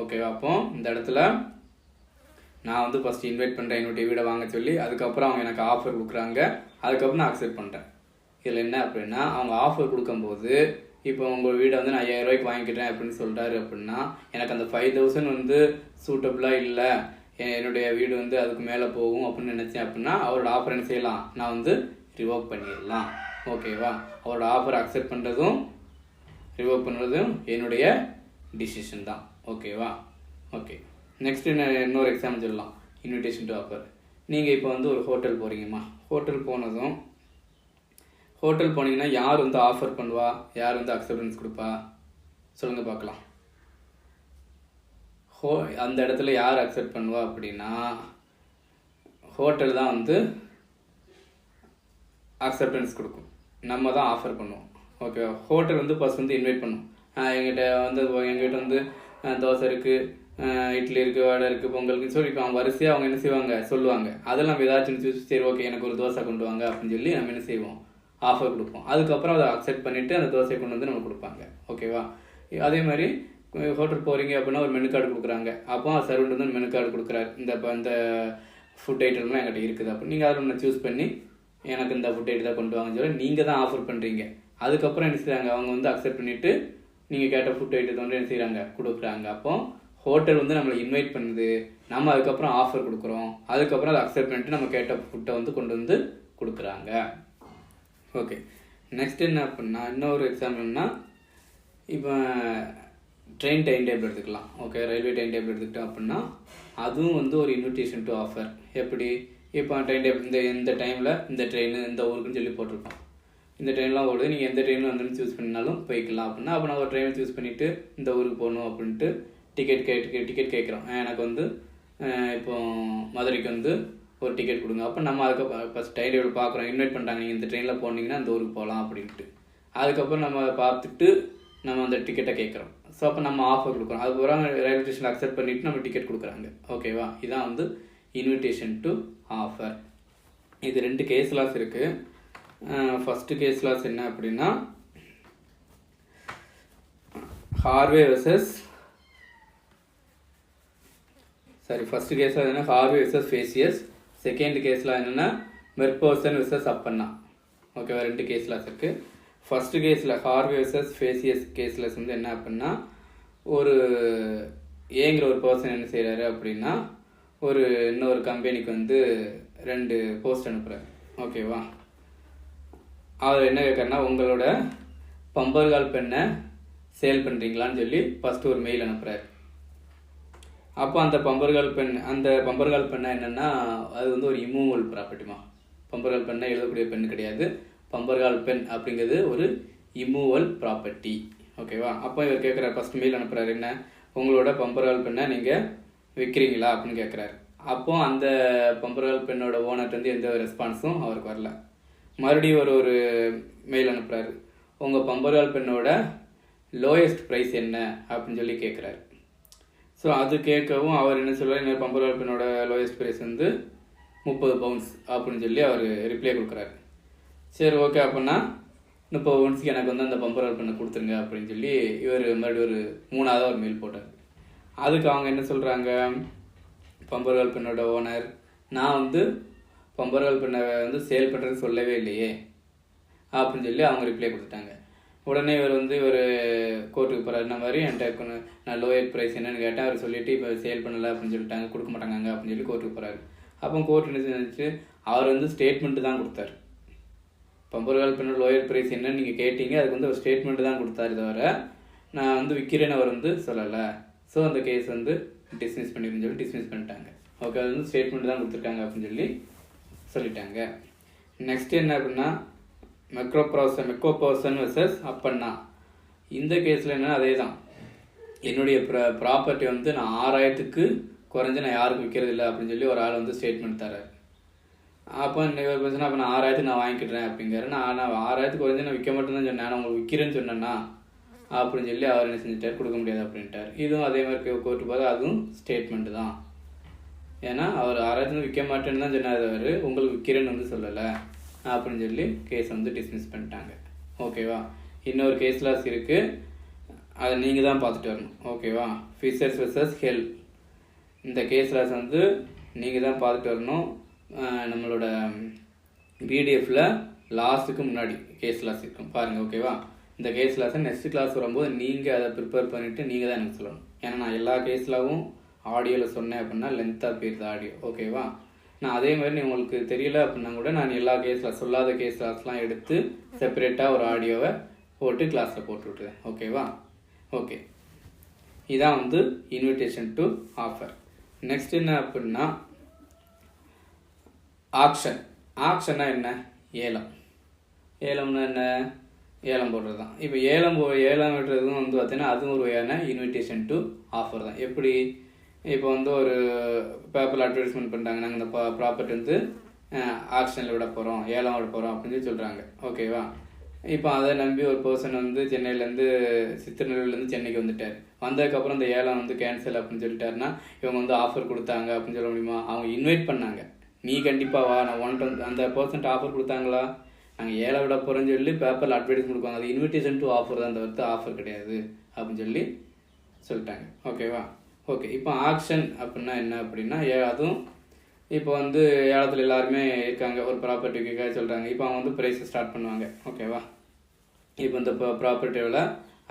ஓகேவா, அப்போ இந்த இடத்துல நான் வந்து ஃபஸ்ட்டு இன்வைட் பண்ணுறேன் என்னுடைய வீடை வாங்க சொல்லி, அதுக்கப்புறம் அவங்க எனக்கு ஆஃபர் கொடுக்குறாங்க, அதுக்கப்புறம் நான் அக்செப்ட் பண்ணுறேன். இதில் என்ன அப்படின்னா அவங்க ஆஃபர் கொடுக்கும்போது இப்போ உங்கள் வீடை வந்து நான் 5000 ரூபாய்க்கு வாங்கிக்கிறேன் அப்படின்னு சொல்கிறாரு அப்படின்னா எனக்கு அந்த 5000 வந்து சூட்டபுளாக இல்லை, என்னுடைய வீடு வந்து அதுக்கு மேலே போகும் அப்படின்னு நினச்சேன் அப்படின்னா அவரோட ஆஃபர் என்ன செய்யலாம், நான் வந்து ரிவோக் பண்ணிடலாம். ஓகேவா, அவரோட ஆஃபர் அக்செப்ட் பண்ணுறதும் ரிவோக் பண்ணுறதும் என்னுடைய டிசிஷன் தான். ஓகேவா, ஓகே நெக்ஸ்ட் இன்னொரு எக்ஸாம்பிள் சொல்லலாம். Invitation to offer. நீங்கள் இப்போ வந்து ஒரு ஹோட்டல் போகிறீங்கம்மா, ஹோட்டல் போனீங்கன்னா யார் வந்து ஆஃபர் பண்ணுவா, யார் வந்து அக்செப்டன்ஸ் கொடுப்பா சொல்லுங்கள் பார்க்கலாம். அந்த இடத்துல யார் அக்செப்ட் பண்ணுவா அப்படின்னா ஹோட்டல் தான் வந்து அக்செப்டன்ஸ் கொடுக்கும், நம்ம தான் ஆஃபர் பண்ணுவோம். ஓகேவா, ஹோட்டல் வந்து ஃபர்ஸ்ட் வந்து இன்வைட் பண்ணுவோம். எங்கிட்ட வந்து தோசை இருக்குது, இட்லி இருக்குது, வடை இருக்குது, பொங்கலுக்குன்னு சொல்லி அவங்க வரிசையாக அவங்க என்ன செய்வாங்க சொல்லுவாங்க. அதெல்லாம் நம்ம ஏதாச்சும் சரி ஓகே எனக்கு ஒரு தோசை கொண்டு வாங்க அப்படின்னு சொல்லி நம்ம என்ன செய்வோம், ஆஃபர் கொடுப்போம். அதுக்கப்புறம் அதை அக்செப்ட் பண்ணிவிட்டு அந்த தோசையை கொண்டு வந்து நம்ம கொடுப்பாங்க. ஓகேவா, அதே மாதிரி ஹோட்டல் போகிறீங்க அப்படின்னா ஒரு மெனு கார்டு கொடுக்குறாங்க. அப்போ சர்வெண்ட் வந்து மெனு கார்டு கொடுக்குறாரு, இந்த ஃபுட் ஐட்டம்லாம் என்கிட்ட இருக்குது அப்படின்னு நீங்கள் அதில் ஒன்று சூஸ் பண்ணி எனக்கு இந்த ஃபுட் ஐட்டம் தான் கொண்டு வாங்கன்னு சொல்லி நீங்கள் தான் ஆஃபர் பண்ணுறீங்க. அதுக்கப்புறம் என்ன செய்கிறாங்க, அவங்க வந்து அக்செப்ட் பண்ணிவிட்டு நீங்கள் கேட்ட ஃபுட் ஐட்டத்தை வந்து என்ன செய்கிறாங்க, கொடுக்குறாங்க. அப்போ ஹோட்டல் வந்து நம்மளை இன்வைட் பண்ணுது, நம்ம அதுக்கப்புறம் ஆஃபர் கொடுக்குறோம், அதுக்கப்புறம் அதை அக்செப்ட் பண்ணிட்டு நம்ம கேட்ட ஃபுட்டை வந்து கொண்டு வந்து கொடுக்குறாங்க. ஓகே, நெக்ஸ்ட் என்ன அப்படின்னா இன்னொரு எக்ஸாம்பிள்னா இப்போ ட்ரெயின் டைம் டேபிள் எடுத்துக்கலாம். ஓகே, ரயில்வே டைம் டேபிள் எடுத்துக்கிட்டோம் அப்படின்னா அதுவும் வந்து ஒரு இன்விடேஷன் டு ஆஃபர். எப்படி, இப்போ ட்ரெயின் டேபிள் இந்த டைமில் இந்த ட்ரெயின் இந்த ஊருக்குன்னு சொல்லி போட்டிருக்கோம், இந்த ட்ரெயின்லாம் ஓடுது, நீங்கள் எந்த ட்ரெயினில் வந்து சூஸ் பண்ணினாலும் போய்க்கலாம் அப்படின்னா அப்போ நான் ஒரு ட்ரெயினை சூஸ் பண்ணிவிட்டு இந்த ஊருக்கு போகணும் அப்படின்ட்டு டிக்கெட் கேட்குறோம். எனக்கு வந்து இப்போ மதுரைக்கு வந்து ஒரு டிக்கெட் கொடுங்க. அப்போ நம்ம அதுக்கு ஃபஸ்ட் டைம் டேபிள் பார்க்குறோம், இன்வைட் பண்ணுறாங்க, நீங்கள் இந்த ட்ரெயினில் போனீங்கன்னா அந்த ஊருக்கு போகலாம் அப்படின்ட்டு. அதுக்கப்புறம் நம்ம பார்த்துட்டு நம்ம அந்த டிக்கெட்டை கேட்குறோம். ஸோ அப்போ நம்ம ஆஃபர் கொடுக்குறோம். அதுக்கப்புறம் ரயில்வே ஸ்டேஷனில் அக்செப்ட் பண்ணிவிட்டு நம்ம டிக்கெட் கொடுக்குறாங்க. ஓகேவா? இதான் வந்து இன்விடேஷன் டு ஆஃபர். இது 2 கேஸ் லாஸ் இருக்குது. ஃபஸ்ட்டு கேஸ் லாஸ் என்ன அப்படின்னா ஹார்வே வெர்சஸ் ஃபஸ்ட்டு கேஸில் என்னென்னா ஹார்வே வெர்சஸ் ஃபேசியஸ். செகண்ட் கேஸில் என்னென்னா மெர்பர்சன் வெர்சஸ் அப்பண்ணா. ஓகேவா? 2 கேஸ் லாஸ் இருக்குது. ஃபஸ்ட்டு கேஸில் ஹார்வே வெர்சஸ் ஃபேசியஸ் கேஸில் வந்து என்ன அப்படின்னா ஒரு ஏங்கிற ஒரு பர்சன் என்ன செய்கிறாரு அப்படின்னா இன்னொரு கம்பெனிக்கு வந்து 2 போஸ்ட் அனுப்புகிறார். ஓகேவா? அவர் என்ன கேட்குறாருன்னா உங்களோட பம்பர்கால் பெண்ணை சேல் பண்ணுறீங்களான்னு சொல்லி ஃபஸ்ட்டு ஒரு மெயில் அனுப்புகிறார். அப்போ அந்த பம்பர்கால் பெண்ணை என்னென்னா அது வந்து ஒரு இம்மூவல் ப்ராப்பர்ட்டிமா. பம்பர்கால் பெண்ணை எழுதக்கூடிய பெண் கிடையாது. பம்பர்கால் பெண் அப்படிங்கிறது ஒரு இம்மூவல் ப்ராப்பர்ட்டி. ஓகேவா? அப்போ இவர் கேட்குறாரு, ஃபஸ்ட் மெயில் அனுப்புகிறாரு, என்ன உங்களோட பம்பர்கால் பெண்ணை நீங்கள் விற்கிறீங்களா அப்படின்னு கேட்குறாரு. அப்போ அந்த பம்பர்கால் பெண்ணோட ஓனர்ட்டு எந்த ரெஸ்பான்ஸும் அவருக்கு வரல. மறுபடியும் ஒரு மெயில் அனுப்புகிறாரு, உங்கள் பம்பர்கால் பெண்ணோட லோயஸ்ட் ப்ரைஸ் என்ன அப்படின்னு சொல்லி கேட்குறாரு. ஸோ அது கேட்கவும் அவர் என்ன சொல்கிறார், இந்த பம்பர்கால் பெண்ணோட லோயஸ்ட் ப்ரைஸ் வந்து 30 பவுண்ட்ஸ் அப்படின்னு சொல்லி அவர் ரிப்ளை கொடுக்குறாரு. சரி, ஓகே, அப்படின்னா 30 பவுண்ட்ஸ்க்கு எனக்கு வந்து அந்த பம்பர்கால் பெண்ணை கொடுத்துருங்க அப்படின்னு சொல்லி இவர் மறுபடியும் 3ஆவது ஒரு மெயில் போட்டார். அதுக்கு அவங்க என்ன சொல்கிறாங்க, பம்பர்கால் பெண்ணோட ஓனர் நான் வந்து பம்பர்கால் பெண்ணை வந்து சேல் பண்ணுறது சொல்லவே இல்லையே அப்படின்னு சொல்லி அவங்க ரிப்ளை கொடுத்துட்டாங்க. உடனே இவர் கோர்ட்டுக்கு போகிறார். இந்த மாதிரி என்கிட்ட நான் லோயர் ப்ரைஸ் என்னன்னு கேட்டேன், அவர் சொல்லிவிட்டு இப்போ சேல் பண்ணலை அப்படின்னு சொல்லிட்டாங்க, கொடுக்க மாட்டாங்க அப்படின்னு சொல்லி கோர்ட்டுக்கு போகிறாரு. அப்போ கோர்ட் என்ன செஞ்சு அவர் வந்து ஸ்டேட்மெண்ட்டு தான் கொடுத்தாரு. பம்பர்கால் பெண்ணோட லோயர் ப்ரைஸ் என்னன்னு நீங்கள் கேட்டீங்க, அதுக்கு வந்து ஒரு ஸ்டேட்மெண்ட்டு தான் கொடுத்தாரு, தவிர நான் வந்து விற்கிறேன்னு அவர் வந்து சொல்லலை. ஸோ அந்த கேஸ் வந்து டிஸ்மிஸ் பண்ணிடுன்னு சொல்லி டிஸ்மிஸ் பண்ணிட்டாங்க. ஓகே, அது வந்து ஸ்டேட்மெண்ட் தான் கொடுத்துருக்காங்க அப்படின்னு சொல்லி சொல்லிட்டாங்க. நெக்ஸ்ட் என்ன அப்படின்னா மெக்கோபர்சன் வெர்சஸ் அப்பண்ணா. இந்த கேஸில் என்னன்னா அதே தான், என்னுடைய ப்ராப்பர்ட்டி வந்து நான் 6000க்கு குறைஞ்சி நான் யாருக்கும் விற்கிறது இல்லை அப்படின்னு சொல்லி ஒரு ஆள் வந்து ஸ்டேட்மெண்ட் தராரு. அப்போ இவர் பிரச்சனை, அப்போ நான் 6000க்கு நான் வாங்கிக்கிறேன் அப்படிங்கிறாரு. நான் 6000க்கு குறைஞ்சி நான் விற்க மட்டும்தான் சொன்னேன், நான் உங்களுக்கு விற்கிறேன்னு சொன்னேன்னா அப்படின்னு சொல்லி அவர் என்ன செஞ்சுட்டார், கொடுக்க முடியாது அப்படின்ட்டார். இதுவும் அதே மாதிரி கோர்ட்டு பார்த்தா அதுவும் ஸ்டேட்மெண்ட்டு தான். ஏன்னா அவர் 6000க்கு விற்க மாட்டேன்னு தான் சொன்னார், அவர் உங்களுக்கு விற்கிறேன்னு வந்து சொல்லலை அப்படின்னு சொல்லி கேஸ் வந்து டிஸ்மிஸ் பண்ணிட்டாங்க. ஓகேவா? இன்னொரு கேஸ் லாஸ் இருக்குது, அதை நீங்கள் தான் பார்த்துட்டு வரணும். ஓகேவா? ஃபிஷர்ஸ் வெர்சஸ் ஹெல். இந்த கேஸ் லாஸ் வந்து நீங்கள் தான் பார்த்துட்டு வரணும். நம்மளோட பிடிஎஃப்ல லாஸ்ட்டுக்கு முன்னாடி கேஸ் லாஸ் இருக்கும் பாருங்கள். ஓகேவா? இந்த கேஸ் லாஸை நெக்ஸ்ட் கிளாஸ் வரும்போது நீங்கள் அதை ப்ரிப்பேர் பண்ணிவிட்டு நீங்கள் தான் எனக்கு சொல்லணும். ஏன்னா நான் எல்லா கேஸ்லாவும் ஆடியோவில் சொன்னேன் அப்படின்னா லென்த்தாக போயிருது ஆடியோ. ஓகேவா? நான் அதே மாதிரி உங்களுக்கு தெரியல அப்படின்னா கூட நான் எல்லா கேஸில் சொல்லாத கேஸ் லாஸ்லாம் எடுத்து செப்பரேட்டாக ஒரு ஆடியோவை போட்டு கிளாஸில் போட்டு விட்டுறேன். ஓகேவா? ஓகே, இதான் வந்து இன்விடேஷன் டு ஆஃபர். நெக்ஸ்ட் என்ன அப்படின்னா ஆக்ஷன். ஆக்ஷன்னா என்ன? ஏலம். ஏலம்னா என்ன? ஏலம் போடுறது தான். இப்போ ஏலம் விடுறதும் வந்து பார்த்தீங்கன்னா அதுவும் ஒரு வகையான இன்விடேஷன் டு ஆஃபர் தான். எப்படி? இப்போ வந்து ஒரு பேப்பரில் அட்வர்டைஸ்மெண்ட் பண்ணுறாங்க, நாங்கள் இந்த ப்ராப்பர்ட்டி வந்து ஆக்ஷனில் விட போகிறோம், ஏலம் விட போகிறோம் அப்படின்னு சொல்லி சொல்கிறாங்க. ஓகேவா? இப்போ அதை நம்பி ஒரு பர்சன் வந்து சென்னையிலேருந்து திருநெல்வேலியிலேருந்து சென்னைக்கு வந்துட்டார். வந்ததுக்கப்புறம் இந்த ஏலம் வந்து கேன்சல் அப்படின்னு சொல்லிட்டாருன்னா இவங்க வந்து ஆஃபர் கொடுத்தாங்க அப்படின்னு சொல்ல முடியுமா? அவங்க இன்வைட் பண்ணாங்க, நீ கண்டிப்பாக வா, நான் அந்த பர்சன்ட் ஆஃபர் கொடுத்தாங்களா, நாங்கள் ஏழை விட போகிறோன்னு சொல்லி பேப்பரில் அட்வர்டைஸ்மெண்ட் கொடுப்பாங்க. அது இன்விடேஷன் டு ஆஃபர் தான், தவிர்த்து ஆஃபர் கிடையாது அப்படின்னு சொல்லி சொல்லிட்டாங்க. ஓகேவா? ஓகே, இப்போ ஆக்ஷன் அப்படின்னா என்ன அப்படின்னா அதுவும் இப்போ வந்து ஏலத்தில் எல்லாருமே இருக்காங்க, ஒரு ப்ராப்பர்ட்டிக்காக சொல்கிறாங்க. இப்போ அவங்க வந்து ப்ரைஸை ஸ்டார்ட் பண்ணுவாங்க. ஓகேவா? இப்போ இந்த ப்ராப்பர்ட்டியோட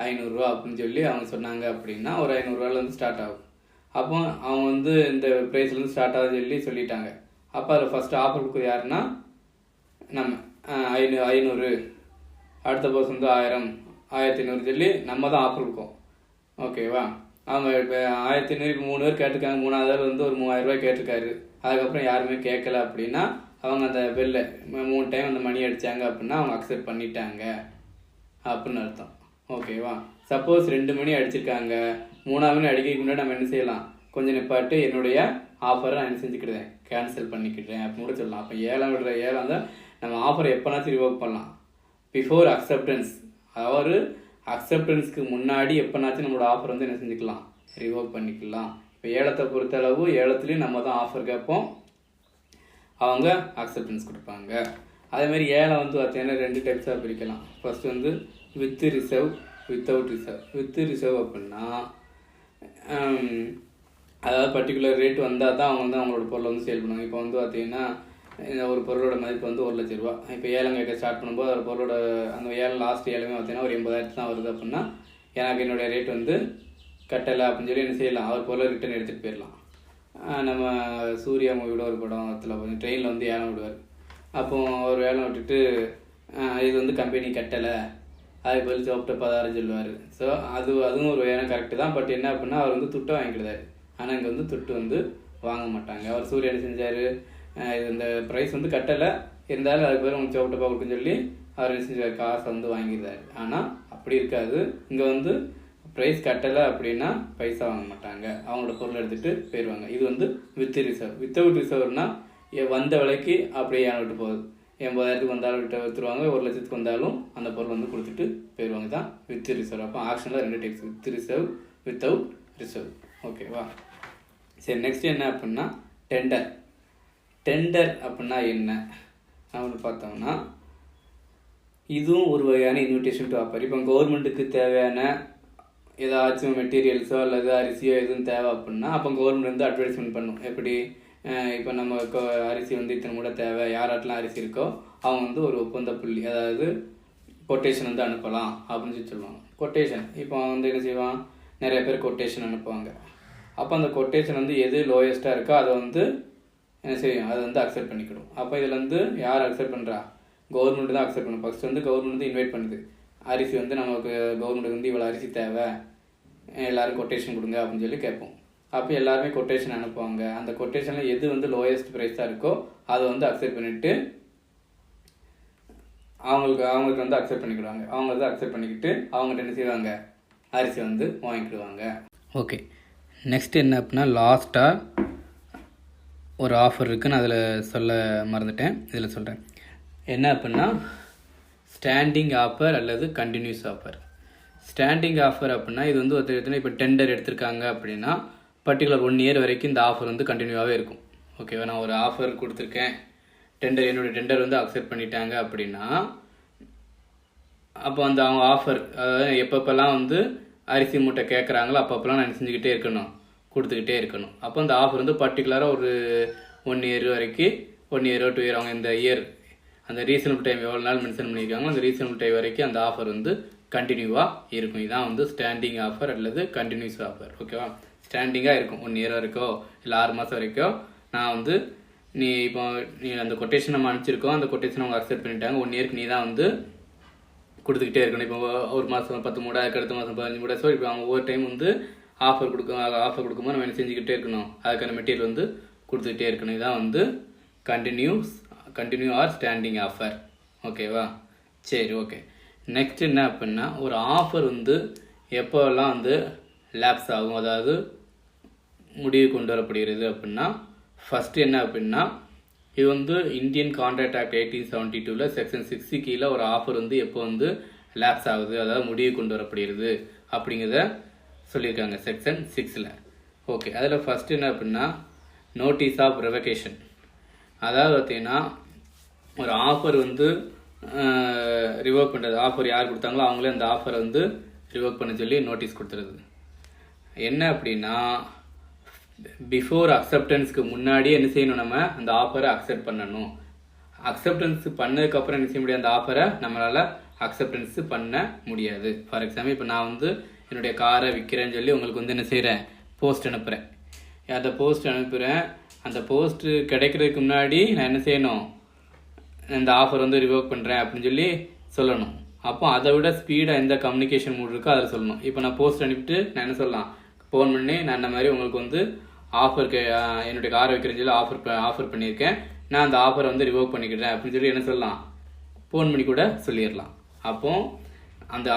500 ரூபா அப்படின்னு சொல்லி அவங்க சொன்னாங்க அப்படின்னா ஒரு 500 ரூபாயிலேருந்து ஸ்டார்ட் ஆகும். அப்போ அவங்க வந்து இந்த ப்ரைஸ்லேருந்து ஸ்டார்ட் ஆகுது சொல்லிட்டாங்க. அப்போ அதில் ஃபஸ்ட்டு ஆஃபர் கொடுக்குறது யாருன்னா நம்ம 500, அடுத்த பர்சன் வந்து 1000, 1500 சொல்லி நம்ம தான் ஆஃபர் கொடுப்போம். ஓகேவா? அவங்க இப்போ 1500 3 பேர் கேட்டிருக்காங்க, 3ஆவது வந்து ஒரு 3000 ரூபாய் கேட்டிருக்காரு. அதுக்கப்புறம் யாருமே கேட்கல அப்படின்னா அவங்க அந்த பெல்ல 3 டைம் அந்த மணி அடித்தாங்க அப்படின்னா அவங்க அக்செப்ட் பண்ணிட்டாங்க அப்படின்னு அர்த்தம். ஓகேவா? சப்போஸ் 2 மணி அடிச்சிருக்காங்க, 3ஆவது மணி அடிக்கிறதுக்கு முன்னாடி நம்ம என்ன செய்யலாம், கொஞ்சம் நிப்பாட்டு என்னுடைய ஆஃபரை நான் என்ன செஞ்சுக்கிடுவேன், கேன்சல் பண்ணிக்கிட்டேன் அப்படின்னு கூட சொல்லலாம். அப்போ 7 விடுற 7 தான் நம்ம ஆஃபரை எப்போனாச்சும் ரிவோக் பண்ணலாம். பிஃபோர் அக்செப்டன்ஸ், அதாவது அக்செப்டன்ஸ்க்கு முன்னாடி எப்போனாச்சும் நம்மளோட ஆஃபர் வந்து என்ன செஞ்சுக்கலாம், ரிவோக் பண்ணிக்கலாம். இப்போ ஏலத்தை பொறுத்தளவு ஏலத்துலேயும் நம்ம தான் ஆஃபர் கேட்போம், அவங்க அக்செப்டன்ஸ் கொடுப்பாங்க. அதேமாதிரி ஏலம் வந்து பார்த்தீங்கன்னா 2 டைப்ஸாக பிரிக்கலாம். ஃபர்ஸ்ட் வந்து with reserve, without reserve. With reserve அப்படின்னா அதாவது பர்டிகுலர் ரேட் வந்தால் தான் அவங்க வந்து அவங்களோட பொருளை வந்து சேல் பண்ணுவாங்க. இப்போ வந்து பார்த்தீங்கன்னா ஒரு பொருளோட மதிப்பு வந்து 1 லட்ச ரூபா. இப்போ ஏலம் கேட்க ஸ்டார்ட் பண்ணும்போது ஒரு பொருளோட அந்த ஏலம் லாஸ்ட் ஏலமே பார்த்தீங்கன்னா ஒரு 80,000 தான் வருது அப்படின்னா எனக்கு என்னுடைய ரேட் வந்து கட்டலை அப்படின்னு சொல்லி என்ன செய்யலாம், அவர் பொருளை ரிட்டன் எடுத்துகிட்டு போயிடலாம். நம்ம சூர்யா மூவியோட ஒரு படத்தில் கொஞ்சம் ட்ரெயினில் வந்து ஏலம் விடுவார். அப்போ ஒரு ஏலம் விட்டுட்டு இது வந்து கம்பெனி கட்டலை, அதுக்கு பதில் சாப்பிட்ட 16 சொல்லுவார். ஸோ அதுவும் ஒரு ஏலம் கரெக்டு தான். பட் என்ன அப்படின்னா அவர் வந்து துட்டை வாங்கிக்கிட்டாரு. ஆனால் இங்கே வந்து துட்டு வந்து வாங்க மாட்டாங்க. அவர் சூர்யா என்ன செஞ்சார், இது இந்த ப்ரைஸ் வந்து கட்டலை, இருந்தாலும் அதுக்கு பேர் உங்களுக்கு சாப்பிட்டப்பா கொடுக்குன்னு சொல்லி அவர் என்ன செஞ்சார், காசை வந்து வாங்கிடுறாரு. ஆனால் அப்படி இருக்காது. இங்கே வந்து ப்ரைஸ் கட்டலை அப்படின்னா பைசா வாங்க மாட்டாங்க, அவங்களோட பொருளை எடுத்துகிட்டு போயிடுவாங்க. இது வந்து வித் ரிசர்வ். வித்தவுட் ரிசர்வ்னா வந்த விலைக்கு அப்படியே ஏன் விட்டு போகுது. 80,000க்கு வந்தாலும் விற்றுருவாங்க, 1 லட்சத்துக்கு வந்தாலும் அந்த பொருள் வந்து கொடுத்துட்டு போயிடுவாங்க. தான் வித் ரிசர்வ். அப்போ ஆப்ஷனில் 2 types, with reserve, without reserve. ஓகேவா? சரி, நெக்ஸ்ட் என்ன அப்படின்னா டெண்டர். டெண்டர் அப்படின்னா என்ன அப்படின்னு பார்த்தோம்னா இதுவும் ஒரு வகையான இன்விடேஷன் டு ஆஃபர். இப்போ கவர்மெண்ட்டுக்கு தேவையான ஏதாச்சும் மெட்டீரியல்ஸோ அல்லது அரிசியோ எதுவும் தேவை அப்படின்னா அப்போ கவர்மெண்ட் வந்து அட்வர்டைஸ்மெண்ட் பண்ணும். எப்படி இப்போ நம்ம அரிசி வந்து இத்தனை மூட தேவை, யாராட்டெலாம் அரிசி இருக்கோ அவங்க வந்து ஒரு ஒப்பந்த புள்ளி, அதாவது கொட்டேஷன் வந்து அனுப்பலாம் அப்படின்னு சொல்லி சொல்லுவாங்க. கொட்டேஷன் இப்போ வந்து என்ன செய்வான், நிறைய பேர் கொட்டேஷன் அனுப்புவாங்க. அப்போ அந்த கொட்டேஷன் வந்து எது லோயஸ்ட்டாக இருக்கோ அதை வந்து என்ன செய்யும், அதை வந்து அக்செப்ட் பண்ணிக்கிடும். அப்போ இதில் வந்து யார் அக்செப்ட் பண்ணுறா, கவர்மெண்ட் தான் அக்செப்ட் பண்ணும். ஃபர்ஸ்ட் வந்து கவர்மெண்ட் வந்து இன்வைட் பண்ணுது, அரிசி வந்து நமக்கு கவர்மெண்ட்டுக்கு வந்து இவ்வளோ அரிசி தேவை, எல்லோரும் கொட்டேஷன் கொடுங்க அப்படின்னு சொல்லி கேட்போம். அப்போ எல்லாருமே கொட்டேஷன் அனுப்புவாங்க. அந்த கொட்டேஷனில் எது வந்து லோயஸ்ட் ப்ரைஸாக இருக்கோ அதை வந்து அக்செப்ட் பண்ணிவிட்டு அவங்களுக்கு வந்து அக்செப்ட் பண்ணிக்கிடுவாங்க. அவங்க வந்து அக்செப்ட் பண்ணிக்கிட்டு அவங்ககிட்ட என்ன செய்வாங்க, அரிசி வந்து வாங்கிக்கிடுவாங்க. ஓகே, நெக்ஸ்ட் என்ன அப்படின்னா லாஸ்ட்டாக ஒரு ஆஃபர் இருக்குன்னு அதில் சொல்ல மறந்துட்டேன், இதில் சொல்கிறேன். என்ன அப்படின்னா ஸ்டாண்டிங் ஆஃபர் அல்லது கண்டினியூஸ் ஆஃபர். ஸ்டாண்டிங் ஆஃபர் அப்படின்னா இது வந்து ஒருத்தர் இப்போ டெண்டர் எடுத்திருக்காங்க அப்படின்னா பர்டிகுலர் 1 இயர் வரைக்கும் இந்த ஆஃபர் வந்து கண்டினியூவாகவே இருக்கும். ஓகேவா? நான் ஒரு ஆஃபர் கொடுத்துருக்கேன், என்னுடைய டெண்டர் வந்து அக்செப்ட் பண்ணிட்டாங்க அப்படின்னா அப்போ அந்த அவங்க ஆஃபர், அதாவது எப்பப்பெல்லாம் வந்து அரிசி மூட்டை கேட்குறாங்களோ அப்பப்பெல்லாம் நான் செஞ்சுக்கிட்டே இருக்கணும், கொடுத்துக்கிட்டே இருக்கணும். அப்போ அந்த ஆஃபர் வந்து பர்டிகுலராக ஒரு 1 இயர் வரைக்கும், 1 இயரோ 2 இயர், அவங்க இந்த இயர் அந்த ரீசனபிள் டைம் எவ்வளோ நாள் மென்ஷன் பண்ணியிருக்காங்களோ அந்த ரீசனபிள் டைம் வரைக்கும் அந்த ஆஃபர் வந்து கண்டினியூவாக இருக்கும். இதான் வந்து ஸ்டாண்டிங் ஆஃபர் அல்லது கண்டினியூஸ் ஆஃபர். ஓகேவா? ஸ்டாண்டிங்காக இருக்கும், 1 இயர் வரைக்கும் இல்லை 6 மாதம் வரைக்கும். நான் வந்து நீ அந்த கொட்டேஷன் நம்ம அனுப்பிச்சிருக்கோம், அந்த கொட்டேஷன் அவங்க அக்செப்ட் பண்ணிட்டாங்க, 1 இயருக்கு நீ தான் வந்து கொடுத்துக்கிட்டே இருக்கணும். இப்போ ஒரு மாதம் 10 மூடை, அதுக்கு அடுத்த மாதம் 15 மூடை. ஸோ இப்போ அவங்க ஒவ்வொரு டைம் வந்து ஆஃபர் கொடுக்கும்போது நம்ம என்ன செஞ்சுக்கிட்டே இருக்கணும், அதுக்கான மெட்டீரியல் வந்து கொடுத்துக்கிட்டே இருக்கணும். இதான் வந்து கண்டினியூ ஆர் ஸ்டாண்டிங் ஆஃபர். ஓகேவா? சரி, ஓகே. நெக்ஸ்ட் என்ன அப்படின்னா ஒரு ஆஃபர் வந்து எப்போல்லாம் வந்து லேப்ஸ் ஆகும், அதாவது முடிவு கொண்டு வரப்படுகிறது அப்படின்னா ஃபஸ்ட்டு என்ன அப்படின்னா இது வந்து இந்தியன் கான்ட்ராக்ட் ஆக்ட் 1872 செக்ஷன் 6 கீழே ஒரு ஆஃபர் வந்து எப்போ வந்து லேப்ஸ் ஆகுது, அதாவது முடிவு கொண்டு வரப்படுகிறது அப்படிங்கிறத சொல்லியிருக்காங்க செக்ஷன் 6. ஓகே, அதில் ஃபஸ்ட்டு என்ன அப்படின்னா நோட்டீஸ் ஆஃப் ரெவகேஷன். அதாவது பார்த்தீங்கன்னா ஒரு ஆஃபர் வந்து ரிவோக் பண்ணுறது, ஆஃபர் யார் கொடுத்தாங்களோ அவங்களே அந்த ஆஃபரை வந்து ரிவோக் பண்ண சொல்லி நோட்டீஸ் கொடுத்துருது. என்ன அப்படின்னா பிஃபோர் அக்செப்டன்ஸ்க்கு முன்னாடியே என்ன செய்யணும், நம்ம அந்த ஆஃபரை அக்செப்ட் பண்ணணும். அக்செப்டன்ஸ் பண்ணதுக்கப்புறம் என்ன செய்ய முடியாது, அந்த ஆஃபரை நம்மளால் அக்செப்டன்ஸ் பண்ண முடியாது. ஃபார் எக்ஸாம்பிள் இப்போ நான் வந்து என்னுடைய காரை விற்கிறேன்னு சொல்லி உங்களுக்கு வந்து என்ன செய்கிறேன், போஸ்ட் அனுப்புகிறேன். அந்த போஸ்ட் அனுப்புகிறேன், அந்த போஸ்ட்டு கிடைக்கிறதுக்கு முன்னாடி நான் என்ன செய்யணும், இந்த ஆஃபர் வந்து ரிவோக் பண்ணுறேன் அப்படின்னு சொல்லி சொல்லணும். அப்போ அதை விட ஸ்பீடாக எந்த கம்யூனிகேஷன் மூட் இருக்கோ அதில் சொல்லணும். இப்போ நான் போஸ்ட் அனுப்பிட்டு நான் என்ன சொல்லலாம், ஃபோன் பண்ணி நான் இந்த மாதிரி உங்களுக்கு வந்து ஆஃபருக்கு என்னுடைய காரை வைக்கிறேன்னு சொல்லி ஆஃபர் பண்ணியிருக்கேன், நான் அந்த ஆஃபரை வந்து ரிவோக் பண்ணிக்கிறேன் அப்படின்னு சொல்லி என்ன சொல்லலாம், ஃபோன் பண்ணி கூட சொல்லிடலாம். அப்போ அந்த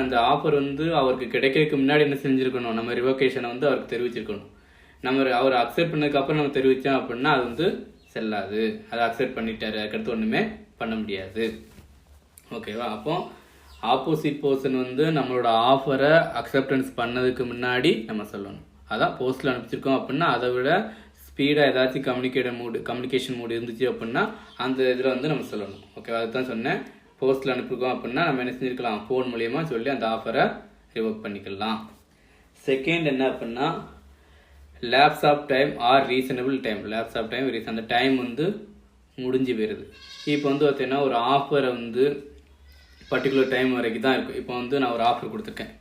அந்த ஆஃபர் வந்து அவருக்கு கிடைக்கிறதுக்கு முன்னாடி என்ன செஞ்சுருக்கணும், நம்ம ரிவோகேஷனை வந்து அவருக்கு தெரிவிச்சிருக்கணும். அவர் அக்செப்ட் பண்ணதுக்கப்புறம் நம்ம தெரிவித்தோம் அப்படின்னா அது வந்து செல்லாது. அதை அக்செப்ட் பண்ணிட்டாரு, அதுக்கடுத்து ஒன்றுமே பண்ண முடியாது. ஓகேவா? அப்போ ஆப்போசிட் பர்சன் வந்து நம்மளோட ஆஃபரை அக்செப்டன்ஸ் பண்ணதுக்கு முன்னாடி நம்ம சொல்லணும். அதான் போஸ்ட்டில் அனுப்பிச்சிருக்கோம் அப்படின்னா அதை விட ஸ்பீடாக ஏதாச்சும் கம்யூனிகேஷன் மூடு இருந்துச்சு அப்படின்னா அந்த இதில் வந்து நம்ம சொல்லணும். ஓகேவா? அதுதான் சொன்னேன். போஸ்ட்டில் அனுப்பியிருக்கோம் அப்படின்னா நம்ம என்ன செஞ்சுருக்கலாம், ஃபோன் மூலியமாக சொல்லி அந்த ஆஃபரை ரிவோக் பண்ணிக்கலாம். செகண்ட் என்ன அப்படின்னா lapse of time or reasonable time. Lapse of time அந்த டைம் வந்து முடிஞ்சு போயிடுது. இப்போ வந்து பார்த்தீங்கன்னா ஒரு ஆஃபரை வந்து பர்டிகுலர் டைம் வரைக்கும் தான் இருக்கும். இப்போ வந்து நான் ஒரு ஆஃபர் கொடுத்துருக்கேன்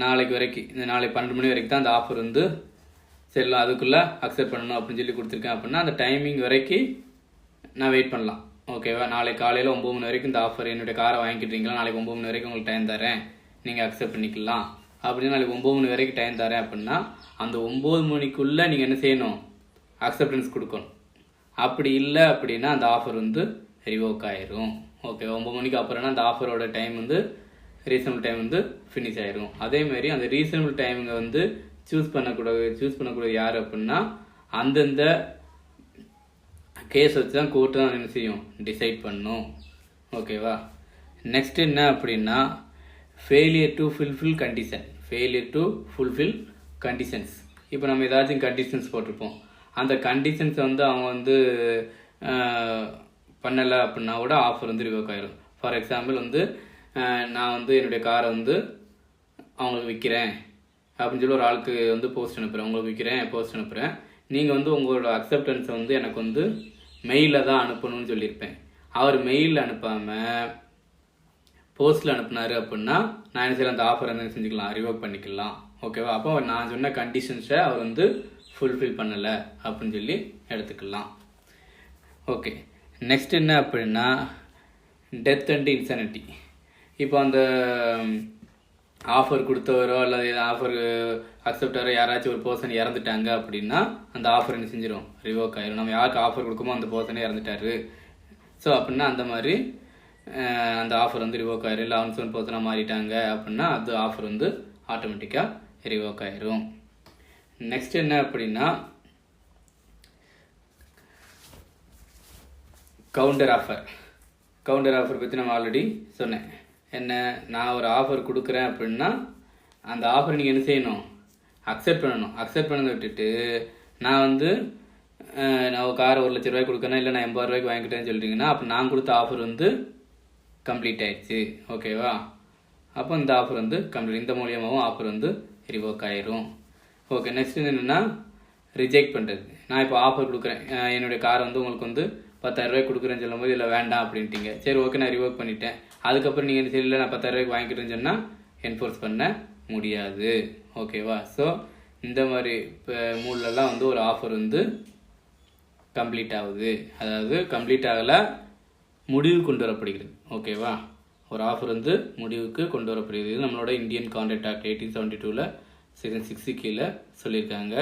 நாளைக்கு வரைக்கும், இந்த நாளைக்கு 12 மணி வரைக்கும் தான் அந்த ஆஃபர் வந்து செல்லும், அதுக்குள்ளே அக்செப்ட் பண்ணணும் அப்படின்னு சொல்லி கொடுத்துருக்கேன் அப்படின்னா அந்த டைமிங் வரைக்கும் நான் வெயிட் பண்ணலாம். ஓகேவா? நாளைக்கு காலையில் 9 மணி வரைக்கும் இந்த ஆஃபர் என்னுடைய காரை வாங்கிக்கிட்டீங்களா, நாளைக்கு 9 மணி வரைக்கும் உங்களுக்கு டைம் தரேன், நீங்கள் அக்செப்ட் பண்ணிக்கலாம் அப்படின்னு நாளைக்கு 9 மணி வரைக்கும் டைம் தரேன் அப்படின்னா அந்த 9 மணிக்குள்ளே நீங்கள் என்ன செய்யணும், அக்செப்டன்ஸ் கொடுக்கணும். அப்படி இல்லை அப்படின்னா அந்த ஆஃபர் வந்து ரிவோக் ஆயிரும். ஓகேவா? 9 மணிக்கு அப்புறம்னா அந்த ஆஃபரோட டைம் வந்து ரீசனபிள் டைம் வந்து ஃபினிஷ் ஆயிரும். அதேமாதிரி அந்த ரீசனபிள் டைமுங்க வந்து சூஸ் பண்ணக்கூடாது யார் அப்படின்னா அந்தந்த கேஸ் வச்சு தான் கோர்ட்டு தான் என்ன செய்யும், டிசைட் பண்ணும். ஓகேவா? நெக்ஸ்ட் என்ன அப்படின்னா ஃபெயிலியர் டு ஃபுல்ஃபில் கண்டிஷன்ஸ். இப்போ நம்ம ஏதாச்சும் கண்டிஷன்ஸ் போட்டிருப்போம், அந்த கண்டிஷன்ஸை வந்து அவங்க வந்து பண்ணலை அப்படின்னா கூட ஆஃபர் வந்து ரிவோக் ஆயிரும். ஃபார் எக்ஸாம்பிள் வந்து நான் வந்து என்னுடைய காரை வந்து அவங்களுக்கு விற்கிறேன் அப்படின்னு சொல்லி ஒரு ஆளுக்கு வந்து போஸ்ட் அனுப்புகிறேன், உங்களுக்கு விற்கிறேன் போஸ்ட் அனுப்புகிறேன், நீங்கள் வந்து உங்களோட அக்செப்டன்ஸை வந்து எனக்கு வந்து மெயிலில் தான் அனுப்பணும்னு சொல்லியிருப்பேன். அவர் மெயிலில் அனுப்பாமல் போஸ்ட்டில் அனுப்புனாரு அப்படின்னா நான் என்ன செய்யலாம், அந்த ஆஃபர் என்ன செஞ்சுக்கலாம், ரிவோக் பண்ணிக்கலாம். ஓகேவா? அப்போ நான் சொன்ன கண்டிஷன்ஸை அவர் வந்து ஃபுல்ஃபில் பண்ணலை அப்படின்னு சொல்லி எடுத்துக்கலாம். ஓகே, நெக்ஸ்ட் என்ன அப்படின்னா டெத் அண்ட் இன்சனிட்டி. இப்போ அந்த ஆஃபர் கொடுத்தவரோ அல்லது ஆஃபர் அக்செப்டரோ யாராச்சும் ஒரு பர்சன் இறந்துட்டாங்க அப்படின்னா அந்த ஆஃபர் என்ன செஞ்சிடும், ரிவோக் ஆயிரும். நம்ம யாருக்கு ஆஃபர் கொடுக்குமோ அந்த பர்சனே இறந்துட்டாரு, ஸோ அப்படின்னா அந்த மாதிரி அந்த ஆஃபர் வந்து ரிவோக் ஆயிரும். இல்லை அன்சோன் பர்சனாக மாறிட்டாங்க அப்படின்னா அது ஆஃபர் வந்து ஆட்டோமேட்டிக்காக ரிவோக் ஆயிரும். நெக்ஸ்ட் என்ன அப்படின்னா கவுண்டர் ஆஃபர் பற்றி நம்ம ஆல்ரெடி சொன்னேன். என்ன, நான் ஒரு ஆஃபர் கொடுக்குறேன் அப்படின்னா அந்த ஆஃபர் நீங்கள் என்ன செய்யணும், அக்செப்ட் பண்ணணும். அக்செப்ட் பண்ணதை விட்டுட்டு நான் வந்து நான் ஒரு கார் 1 லட்ச ரூபாய்க்கு கொடுக்குறேன், இல்லை நான் 80 ரூபாய்க்கு வாங்கிக்கிட்டேன்னு சொல்கிறீங்கன்னா அப்போ நான் கொடுத்த ஆஃபர் வந்து கம்ப்ளீட் ஆயிடுச்சு. ஓகேவா? அப்போ இந்த ஆஃபர் வந்து கம்ப்ளீட், இந்த மூலியமாகவும் ஆஃபர் வந்து ரிவோக் ஆயிரும். ஓகே, நெக்ஸ்ட் என்னென்னா ரிஜெக்ட் பண்ணுறது. நான் இப்போ ஆஃபர் கொடுக்குறேன், என்னுடைய கார் வந்து உங்களுக்கு வந்து 10,000 ரூபாய்க்கு கொடுக்குறேன்னு சொல்லும் போது இல்லை வேண்டாம் அப்படின்ட்டீங்க. சரி ஓகே, நான் ரிவோக் பண்ணிட்டேன். அதுக்கப்புறம் நீங்கள் என்ன செய்யல, நான் 10,000 ரூபாய்க்கு வாங்கிக்கிறேன்னு சொன்னால் என்ஃபோர்ஸ் பண்ண முடியாது. ஓகேவா? ஸோ இந்த மாதிரி இப்போ மூலெல்லாம் வந்து ஒரு ஆஃபர் வந்து கம்ப்ளீட் ஆகுது, அதாவது கம்ப்ளீட் ஆகலை, முடிவு கொண்டு வரப்படுகிறது. ஓகேவா? ஒரு ஆஃபர் வந்து முடிவுக்கு கொண்டு வரப்படுகிறது. நம்மளோட இந்தியன் கான்ட்ராக்ட் ஆக்ட் 1872 செக்ஷன் 6 கீழே சொல்லியிருக்காங்க.